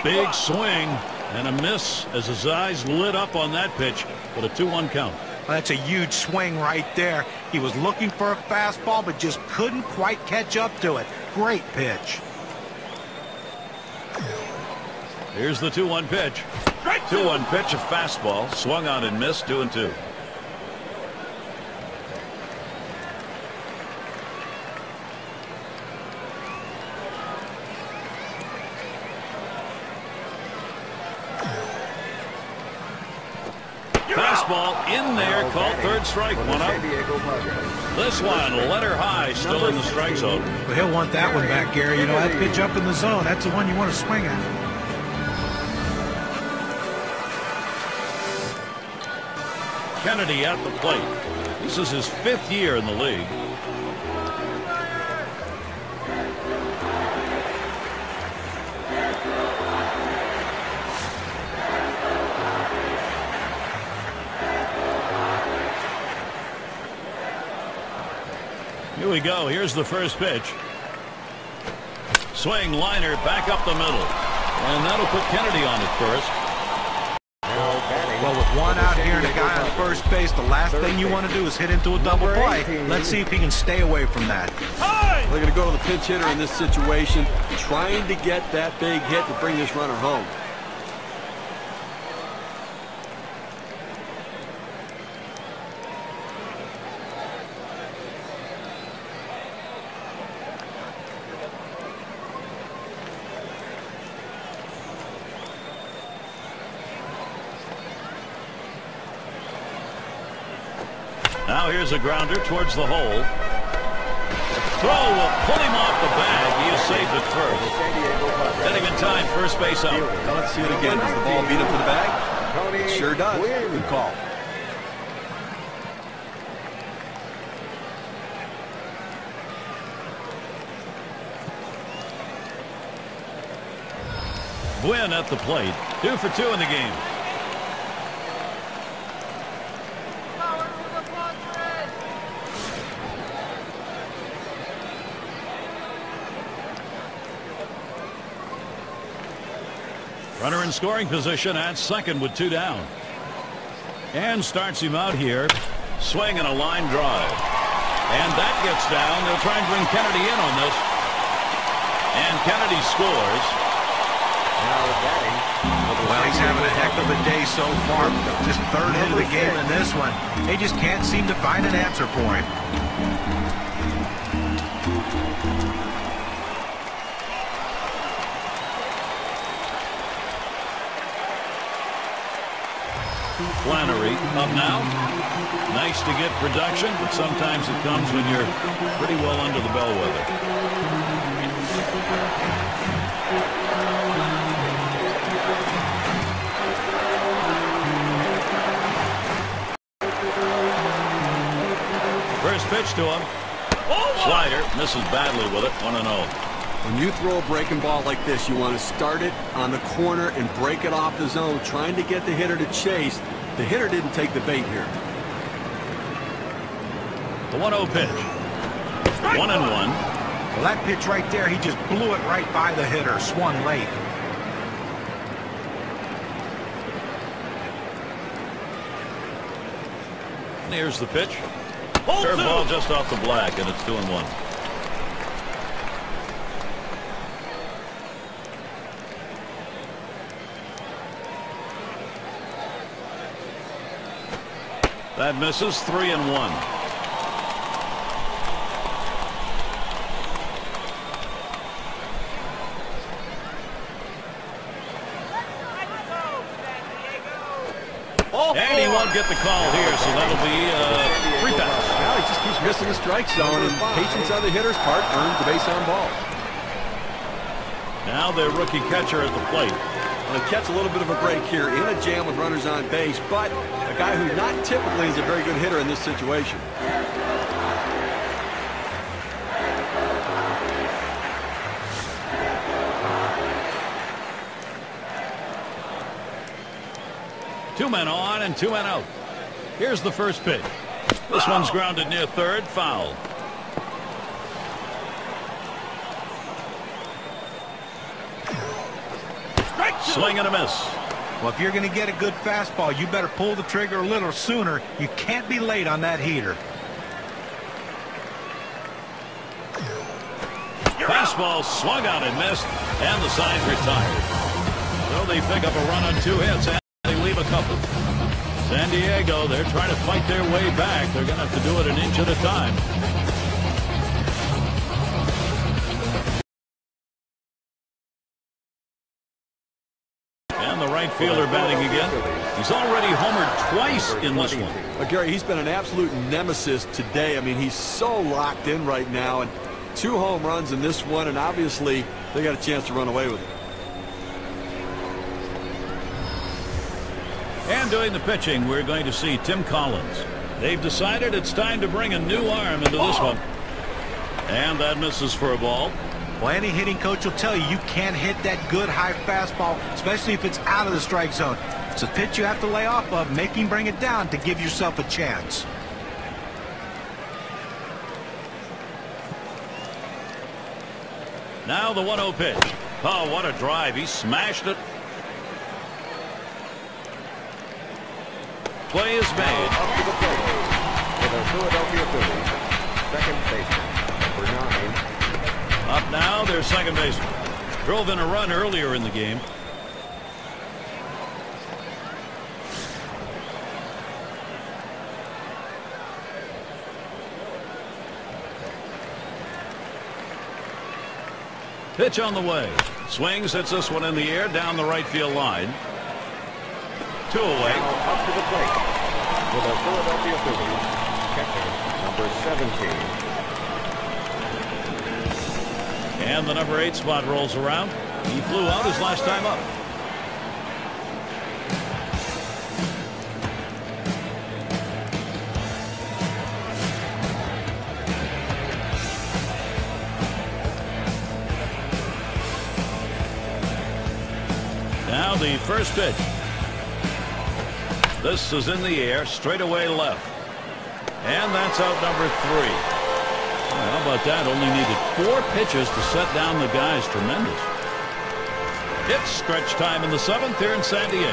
Big swing and a miss as his eyes lit up on that pitch, but a 2-1 count. That's a huge swing right there. He was looking for a fastball, but just couldn't quite catch up to it. Great pitch. Here's the 2-1 pitch. 2-1 pitch, a fastball, swung on and missed, 2-2. Fastball in there, called third strike, 1 out. This one, letter high, still in the strike zone. But he'll want that one back, Gary. You know, that pitch up in the zone, that's the one you want to swing at. Kennedy at the plate. This is his 5th year in the league. Here we go. Here's the first pitch. Swing, liner, back up the middle. And that'll put Kennedy on at first. Well, with one out here and a guy on first base, the last thing you want to do is hit into a double play. Let's see if he can stay away from that. They're going to go to the pinch hitter in this situation, trying to get that big hit to bring this runner home. Now here's a grounder towards the hole. Throw will pull him off the bag. He is safe at first. Getting in time, first base out. Now let's see it again. Does the ball beat him to the bag? It sure does. Good call. Gwynn at the plate. 2 for 2 in the game. Runner in scoring position at second with 2 down. And starts him out here. Swing and a line drive. And that gets down. They'll try and bring Kennedy in on this. And Kennedy scores. Well, he's having a heck of a day so far. Just third hit of the game in this one. They just can't seem to find an answer for him. Flannery up now. Nice to get production, but sometimes it comes when you're pretty well under the bellwether. First pitch to him. Slider misses badly with it. 1-0. When you throw a breaking ball like this, you want to start it on the corner and break it off the zone, trying to get the hitter to chase. The hitter didn't take the bait here. The 1-0 pitch. 1-1. Well, that pitch right there, he just blew it right by the hitter. Swung late. And here's the pitch. Curveball just off the black, and it's 2-1. That misses. 3-1. And he won't get the call here, so that'll be 3 pass. Now he just keeps missing the strike zone, and patience on the hitter's part earned the base on ball. Now their rookie catcher at the plate. Well, he gets a little bit of a break here in a jam with runners on base, but a guy who not typically is a very good hitter in this situation. Two men on and 2 men out. Here's the first pitch. This one's grounded near third. Foul. Swing and a miss. Well, if you're going to get a good fastball, you better pull the trigger a little sooner. You can't be late on that heater. Fastball swung out and missed, and the side's retired. So they pick up a run on 2 hits, and they leave a couple. San Diego, they're trying to fight their way back. They're going to have to do it an inch at a time. And the right fielder batting again. He's already homered twice in this one. Gary, he's been an absolute nemesis today. I mean, he's so locked in right now, and 2 home runs in this one, and obviously they got a chance to run away with it. And doing the pitching, we're going to see Tim Collins. They've decided it's time to bring a new arm into this one. And that misses for a ball. Well, any hitting coach will tell you you can't hit that good high fastball, especially if it's out of the strike zone. It's a pitch you have to lay off of, make him bring it down to give yourself a chance. Now the 1-0 pitch. Oh, what a drive. He smashed it. Play is made. Up to the plate for the Philadelphia Phillies. Second baseman, number 9. Up now, their second baseman. Drove in a run earlier in the game. Pitch on the way. Swings, hits this one in the air down the right field line. 2 away. Now up to the plate for the Philadelphia Phillies. Catcher, number 17. And the number 8 spot rolls around. He flew out his last time up. Now the first pitch. This is in the air, straight away left. And that's out number 3. Well, how about that? Only needed 4 pitches to set down the guys. Tremendous. It's stretch time in the 7th here in San Diego.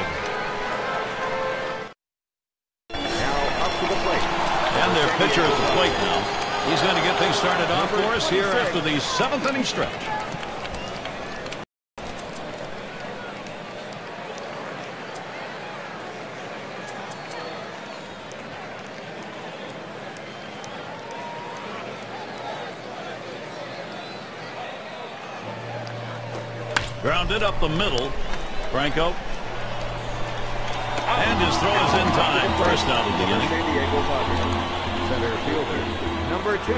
Now up to the plate. And their pitcher at the plate now. He's going to get things started off for us here after the 7th inning stretch. Grounded up the middle. Franco. And his throw is in time. First out of the inning. San Diego Padres. Center fielder, number 2.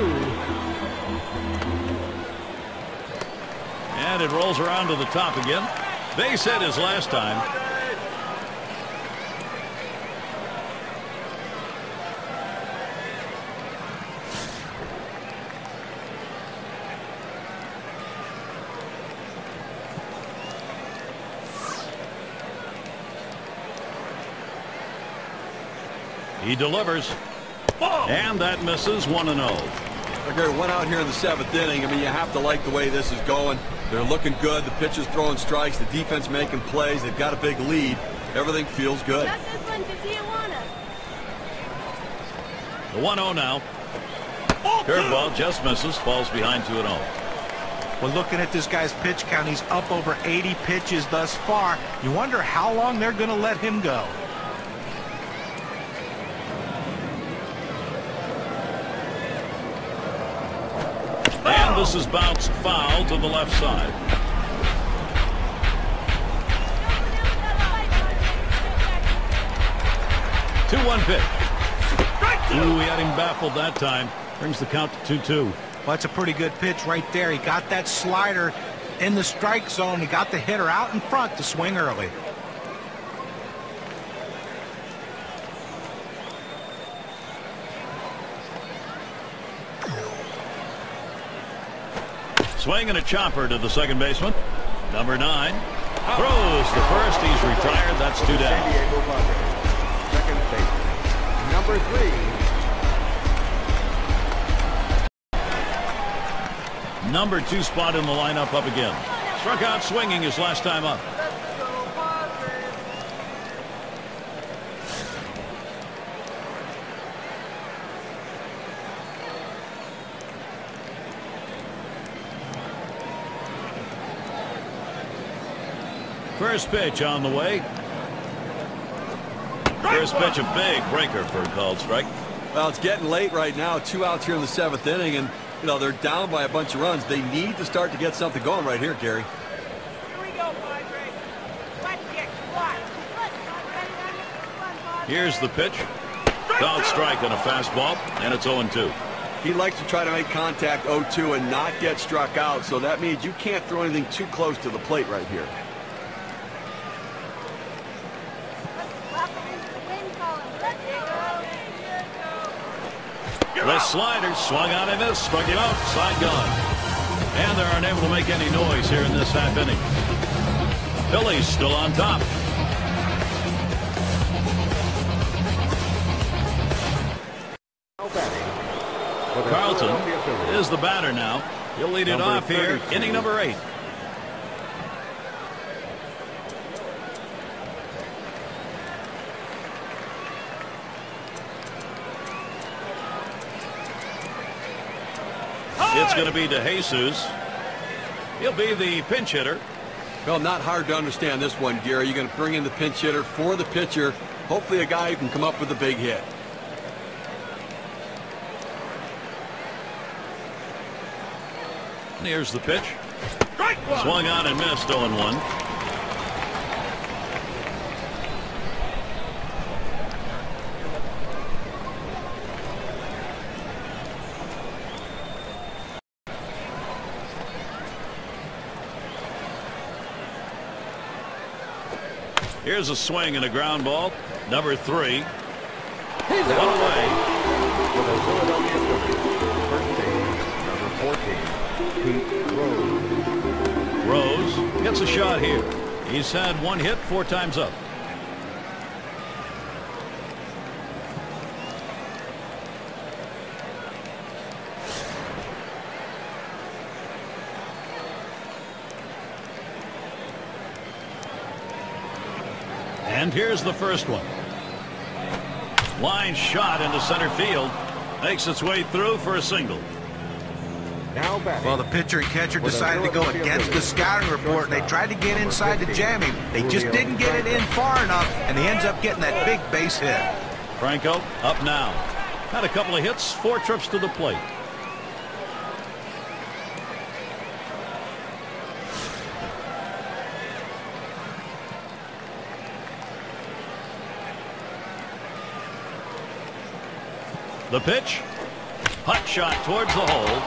And it rolls around to the top again. Base hit his last time. He delivers. And that misses 1-0. Okay, one out here in the 7th inning. I mean, you have to like the way this is going. They're looking good. The pitcher's throwing strikes. The defense making plays. They've got a big lead. Everything feels good. Got this one to Tijuana. The 1-0 now. Curveball just misses. Falls behind 2-0. Well, looking at this guy's pitch count, he's up over 80 pitches thus far. You wonder how long they're going to let him go. And this is bounced foul to the left side. Two 2-1 pitch. Ooh, he had him baffled that time. Brings the count to 2-2. Well, that's a pretty good pitch right there. He got that slider in the strike zone. He got the hitter out in front to swing early. Swing and a chopper to the second baseman. Number 9 throws the first. He's retired. That's 2 down. San Diego Padres. Second baseman. Number 3. Number 2 spot in the lineup up again. Struck out swinging his last time up. First pitch on the way. First pitch, a big breaker for a called strike. Well, it's getting late right now. 2 outs here in the 7th inning, and they're down by a bunch of runs. They need to start to get something going right here, Gary. Here we go, Padres. Let's get quiet. Here's the pitch. Called strike on a fastball, and it's 0-2. He likes to try to make contact 0-2 and not get struck out, so that means you can't throw anything too close to the plate right here. The slider swung on and missed, struck him out, side gone. And they're unable to make any noise here in this half inning. Phillies still on top. Carlton is the batter now. He'll lead it off here, inning number 8. It's going to be DeJesus. He'll be the pinch hitter. Well, not hard to understand this one, Gary. You're going to bring in the pinch hitter for the pitcher. Hopefully a guy who can come up with a big hit. And here's the pitch. Swung on and missed, 0-1. Here's a swing and a ground ball. Number 3. He's one away. For the Philadelphia Phillies, first base, number 14, Pete Rose. Rose gets a shot here. He's had 1 hit 4 times up. And here's the first one. Line shot into center field. Makes its way through for a single. Now batting. Well, the pitcher and catcher decided to go against the scouting report, and they tried to get inside to jam him. They just didn't get it in far enough, and he ends up getting that big base hit. Franco up now. Had a couple of hits, 4 trips to the plate. The pitch. Hot shot towards the hole.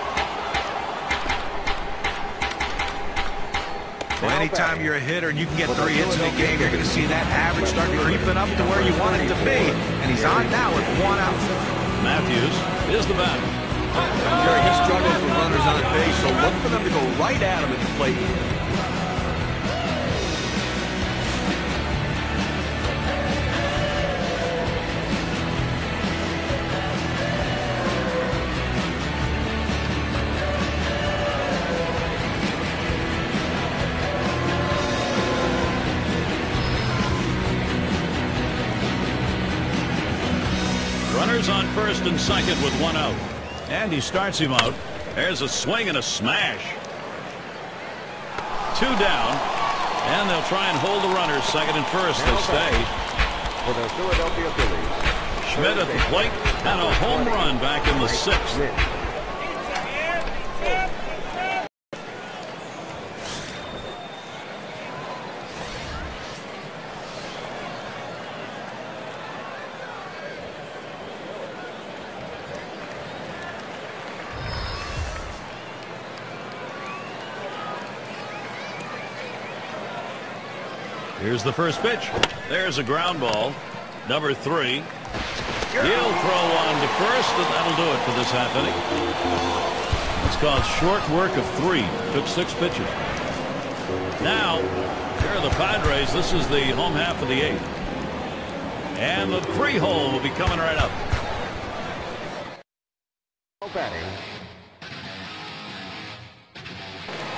Well, anytime you're a hitter and you can get 3 hits in a game, you're going to see that average start creeping up to where you want it to be. And he's on now with 1 out. Matthews is the batter. Gary, he struggles with runners on base, so look for them to go right at him at the plate. Runners on first and second with 1 out. And he starts him out. There's a swing and a smash. 2 down. And they'll try and hold the runners second and first. They stay. For the Philadelphia Phillies, Schmidt at the plate. And a home run back in the 6th. Here's the first pitch. There's a ground ball. Number 3. He'll throw on to first, and that'll do it for this half inning. It's called short work of 3. Took 6 pitches. Now, here are the Padres. This is the home half of the 8th. And the 3 hole will be coming right up. batting.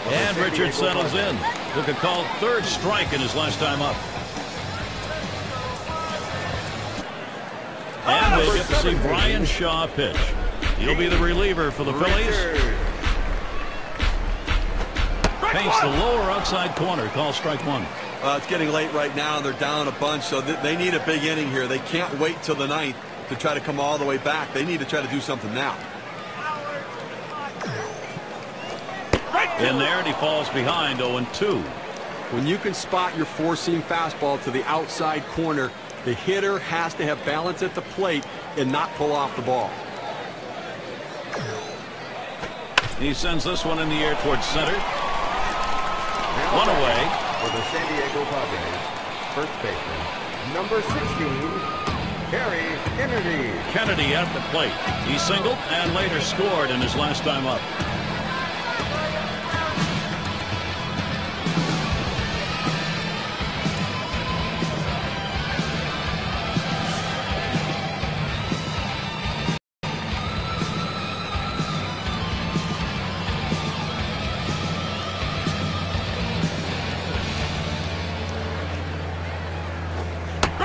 And Richard settles in. Took a called 3rd strike in his last time up. And they get to see Brian Shaw pitch. He'll be the reliever for the Phillies. Paints the lower outside corner. Call strike 1. It's getting late right now. They're down a bunch, so they need a big inning here. They can't wait till the ninth to try to come all the way back. They need to try to do something now. In there, and he falls behind 0-2. When you can spot your four-seam fastball to the outside corner, the hitter has to have balance at the plate and not pull off the ball. He sends this one in the air towards center. One away. For the San Diego Padres, first baseman, number 16, Kennedy. Kennedy at the plate. He singled and later scored in his last time up.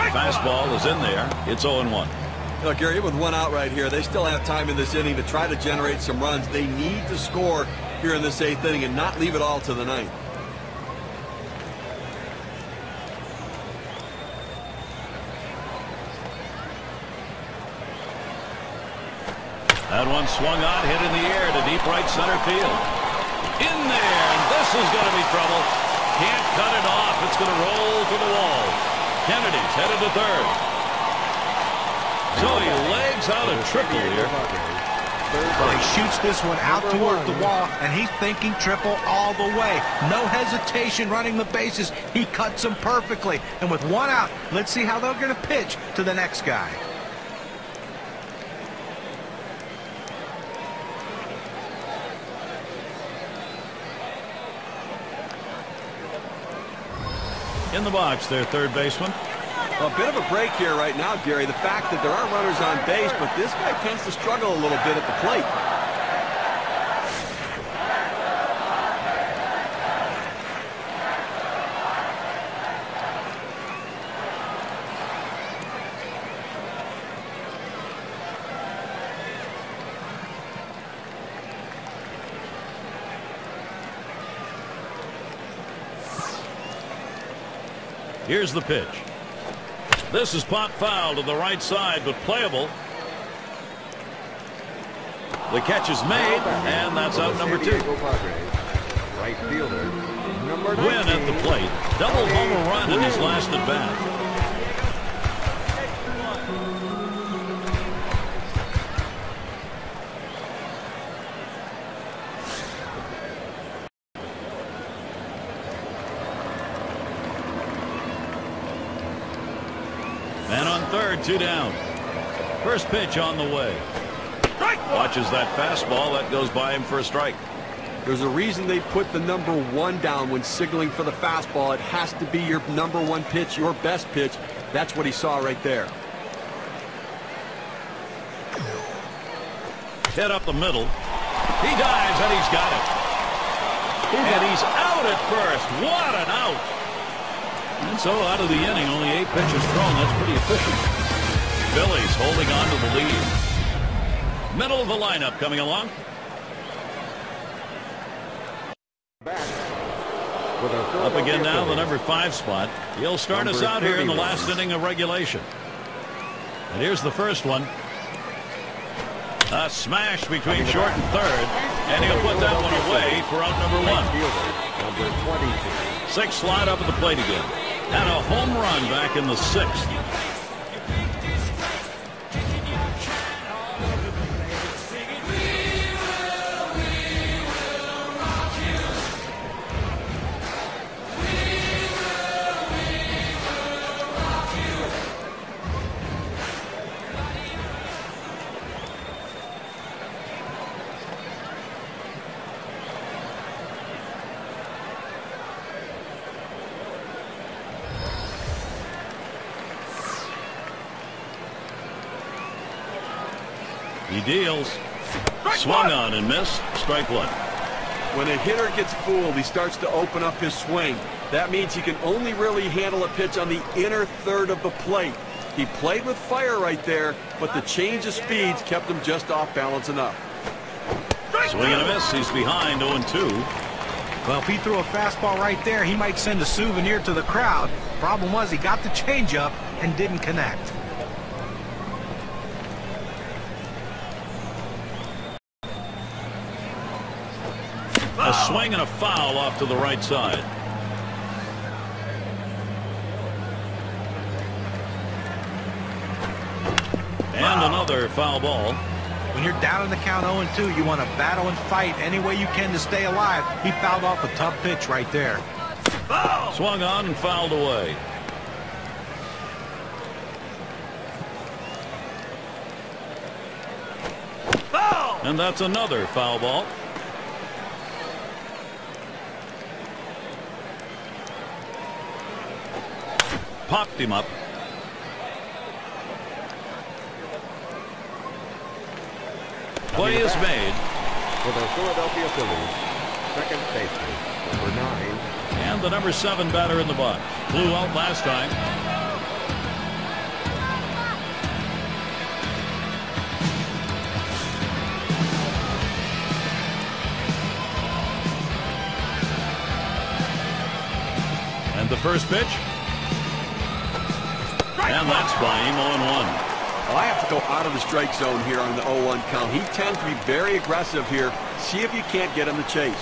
Fastball is in there. It's 0-1. Look, Gary, with one out right here, they still have time in this inning to try to generate some runs. They need to score here in this eighth inning and not leave it all to the ninth. That one swung on, hit in the air to deep right center field. In there, and this is going to be trouble. Can't cut it off. It's going to roll to the wall. Kennedy's headed to third. So he legs out a triple here. Well, he shoots this one out toward the wall, and he's thinking triple all the way. No hesitation running the bases. He cuts them perfectly. And with one out, let's see how they're going to pitch to the next guy. In the box, their third baseman. A bit of a break here right now, Gary. The fact that there are runners on base, but this guy tends to struggle a little bit at the plate. Here's the pitch. This is pop foul to the right side, but playable. The catch is made, and that's out number 2. Right fielder, number 19. Win at the plate. Double home run in his last at bat. Man on third, 2 down. First pitch on the way. Watches that fastball. That goes by him for a strike. There's a reason they put the number 1 down when signaling for the fastball. It has to be your number 1 pitch, your best pitch. That's what he saw right there. Hit up the middle. He dives, and he's got it. And he's out at first. What an out. And so out of the inning, only 8 pitches thrown. That's pretty efficient. Phillies holding on to the lead. Middle of the lineup coming along. Up again now, the number 5 spot. He'll start us out here in the last inning of regulation. And here's the first one. A smash between short and third. And he'll put that one away for out number 1. Number 22. 6 slide up at the plate again. And a home run back in the 6th. He deals. Swung on and missed. Strike 1. When a hitter gets fooled, he starts to open up his swing. That means he can only really handle a pitch on the inner third of the plate. He played with fire right there, but the change of speeds kept him just off balance enough. Swing and a miss. He's behind 0-2. Well, if he threw a fastball right there, he might send a souvenir to the crowd. Problem was, he got the changeup and didn't connect. A swing and a foul off to the right side. And another foul ball. When you're down in the count 0-2, you want to battle and fight any way you can to stay alive. He fouled off a tough pitch right there. Swung on and fouled away. And that's another foul ball. Popped him up. Play is made. For the Philadelphia Phillies, second baseman, number 9. And the number 7 batter in the box. Blew out last time. And the first pitch. And that's by him 0-1. Well, I have to go out of the strike zone here on the 0-1 count. He tends to be very aggressive here. See if you can't get him to chase.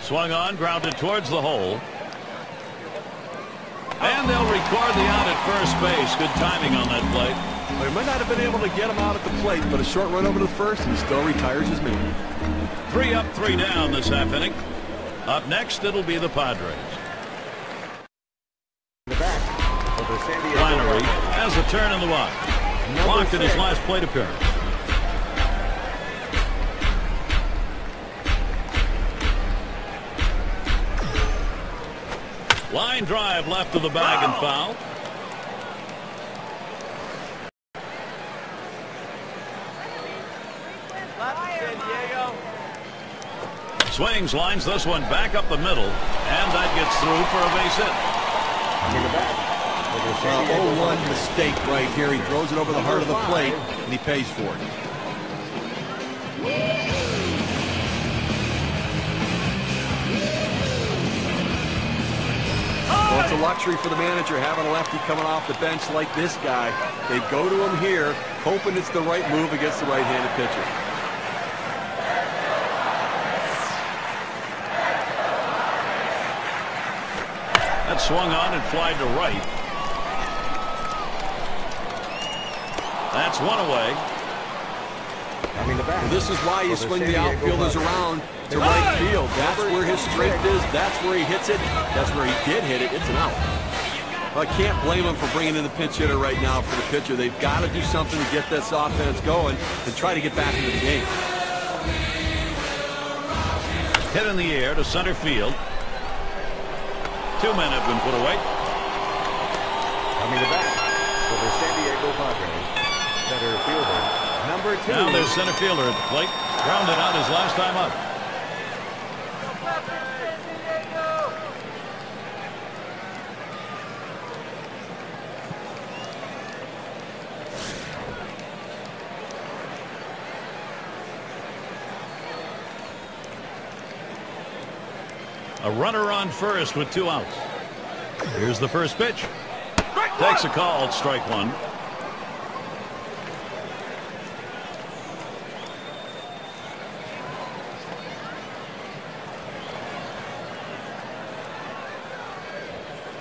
Swung on, grounded towards the hole. And they'll record the out at first base. Good timing on that play. Well, he might not have been able to get him out at the plate, but a short run over to first, he still retires his man. 3 up, 3 down this half inning. Up next, it'll be the Padres. In the back of the San Diego Flannery Padres. has a turn in the box. Blocked in his last plate appearance. Line drive left of the bag and foul. Swings, lines this one back up the middle, and that gets through for a base hit. In the back of the San Diego 0-1 Padres. mistake right here. He throws it over the heart of the plate, and he pays for it. Well, it's a luxury for the manager having a lefty coming off the bench like this guy. They go to him here, hoping it's the right move against the right-handed pitcher. That swung on and flied to right. That's one away. Coming the back. Well, this is why you for the swing San the Diego outfielders Padres. around to right field. That's where his strength is. That's where he hits it. That's where he did hit it. It's an out. Well, I can't blame him for bringing in the pinch hitter right now for the pitcher. They've got to do something to get this offense going and try to get back into the game. Hit in the air to center field. 2 men have been put away. Coming the back for the San Diego Padres, center fielder, number 2. Now there's center fielder at the plate. Grounded out his last time up. A runner on first with 2 outs. Here's the first pitch. Takes a call, strike 1.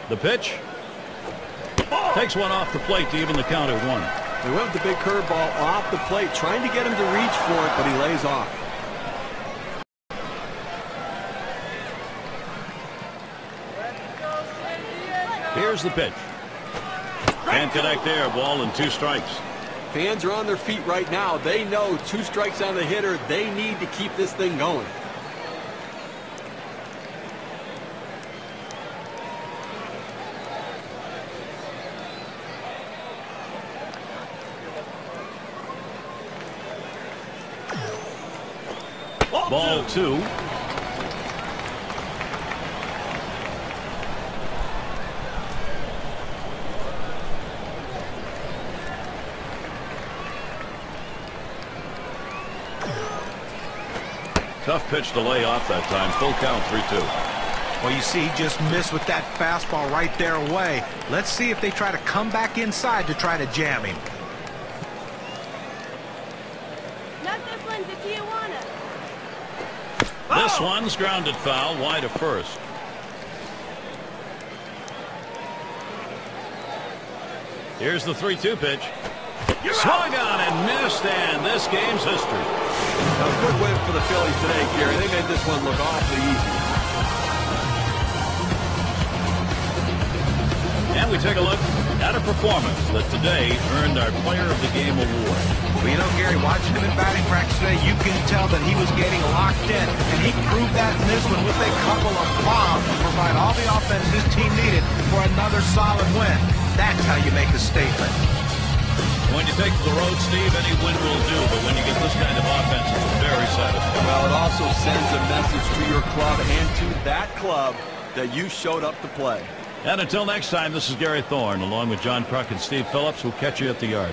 The pitch. Takes one off the plate to even the count at 1. They went with the big curveball off the plate, trying to get him to reach for it, but he lays off. Here's the pitch. Can't connect there. Ball and 2 strikes. Fans are on their feet right now. They know 2 strikes on the hitter. They need to keep this thing going. Ball 2. Tough pitch to lay off that time. Full count, 3-2. Well, you see, he just missed with that fastball right there away. Let's see if they try to come back inside to try to jam him. Not this one to Tijuana. This one's grounded foul, wide of first. Here's the 3-2 pitch. Swung on and missed, and this game's history. A good win for the Phillies today, Gary. They made this one look awfully easy. And we take a look at a performance that today earned our Player of the Game award. Well, you know, Gary, watching him in batting practice today, you can tell that he was getting locked in, and he proved that in this one with a couple of bombs to provide all the offense his team needed for another solid win. That's how you make a statement. When you take to the road, Steve, any win will do, but when you get this kind of offense, it's very satisfying. Well, it also sends a message to your club and to that club that you showed up to play. And until next time, this is Gary Thorne, along with John Kruk and Steve Phillips. We'll catch you at the yard.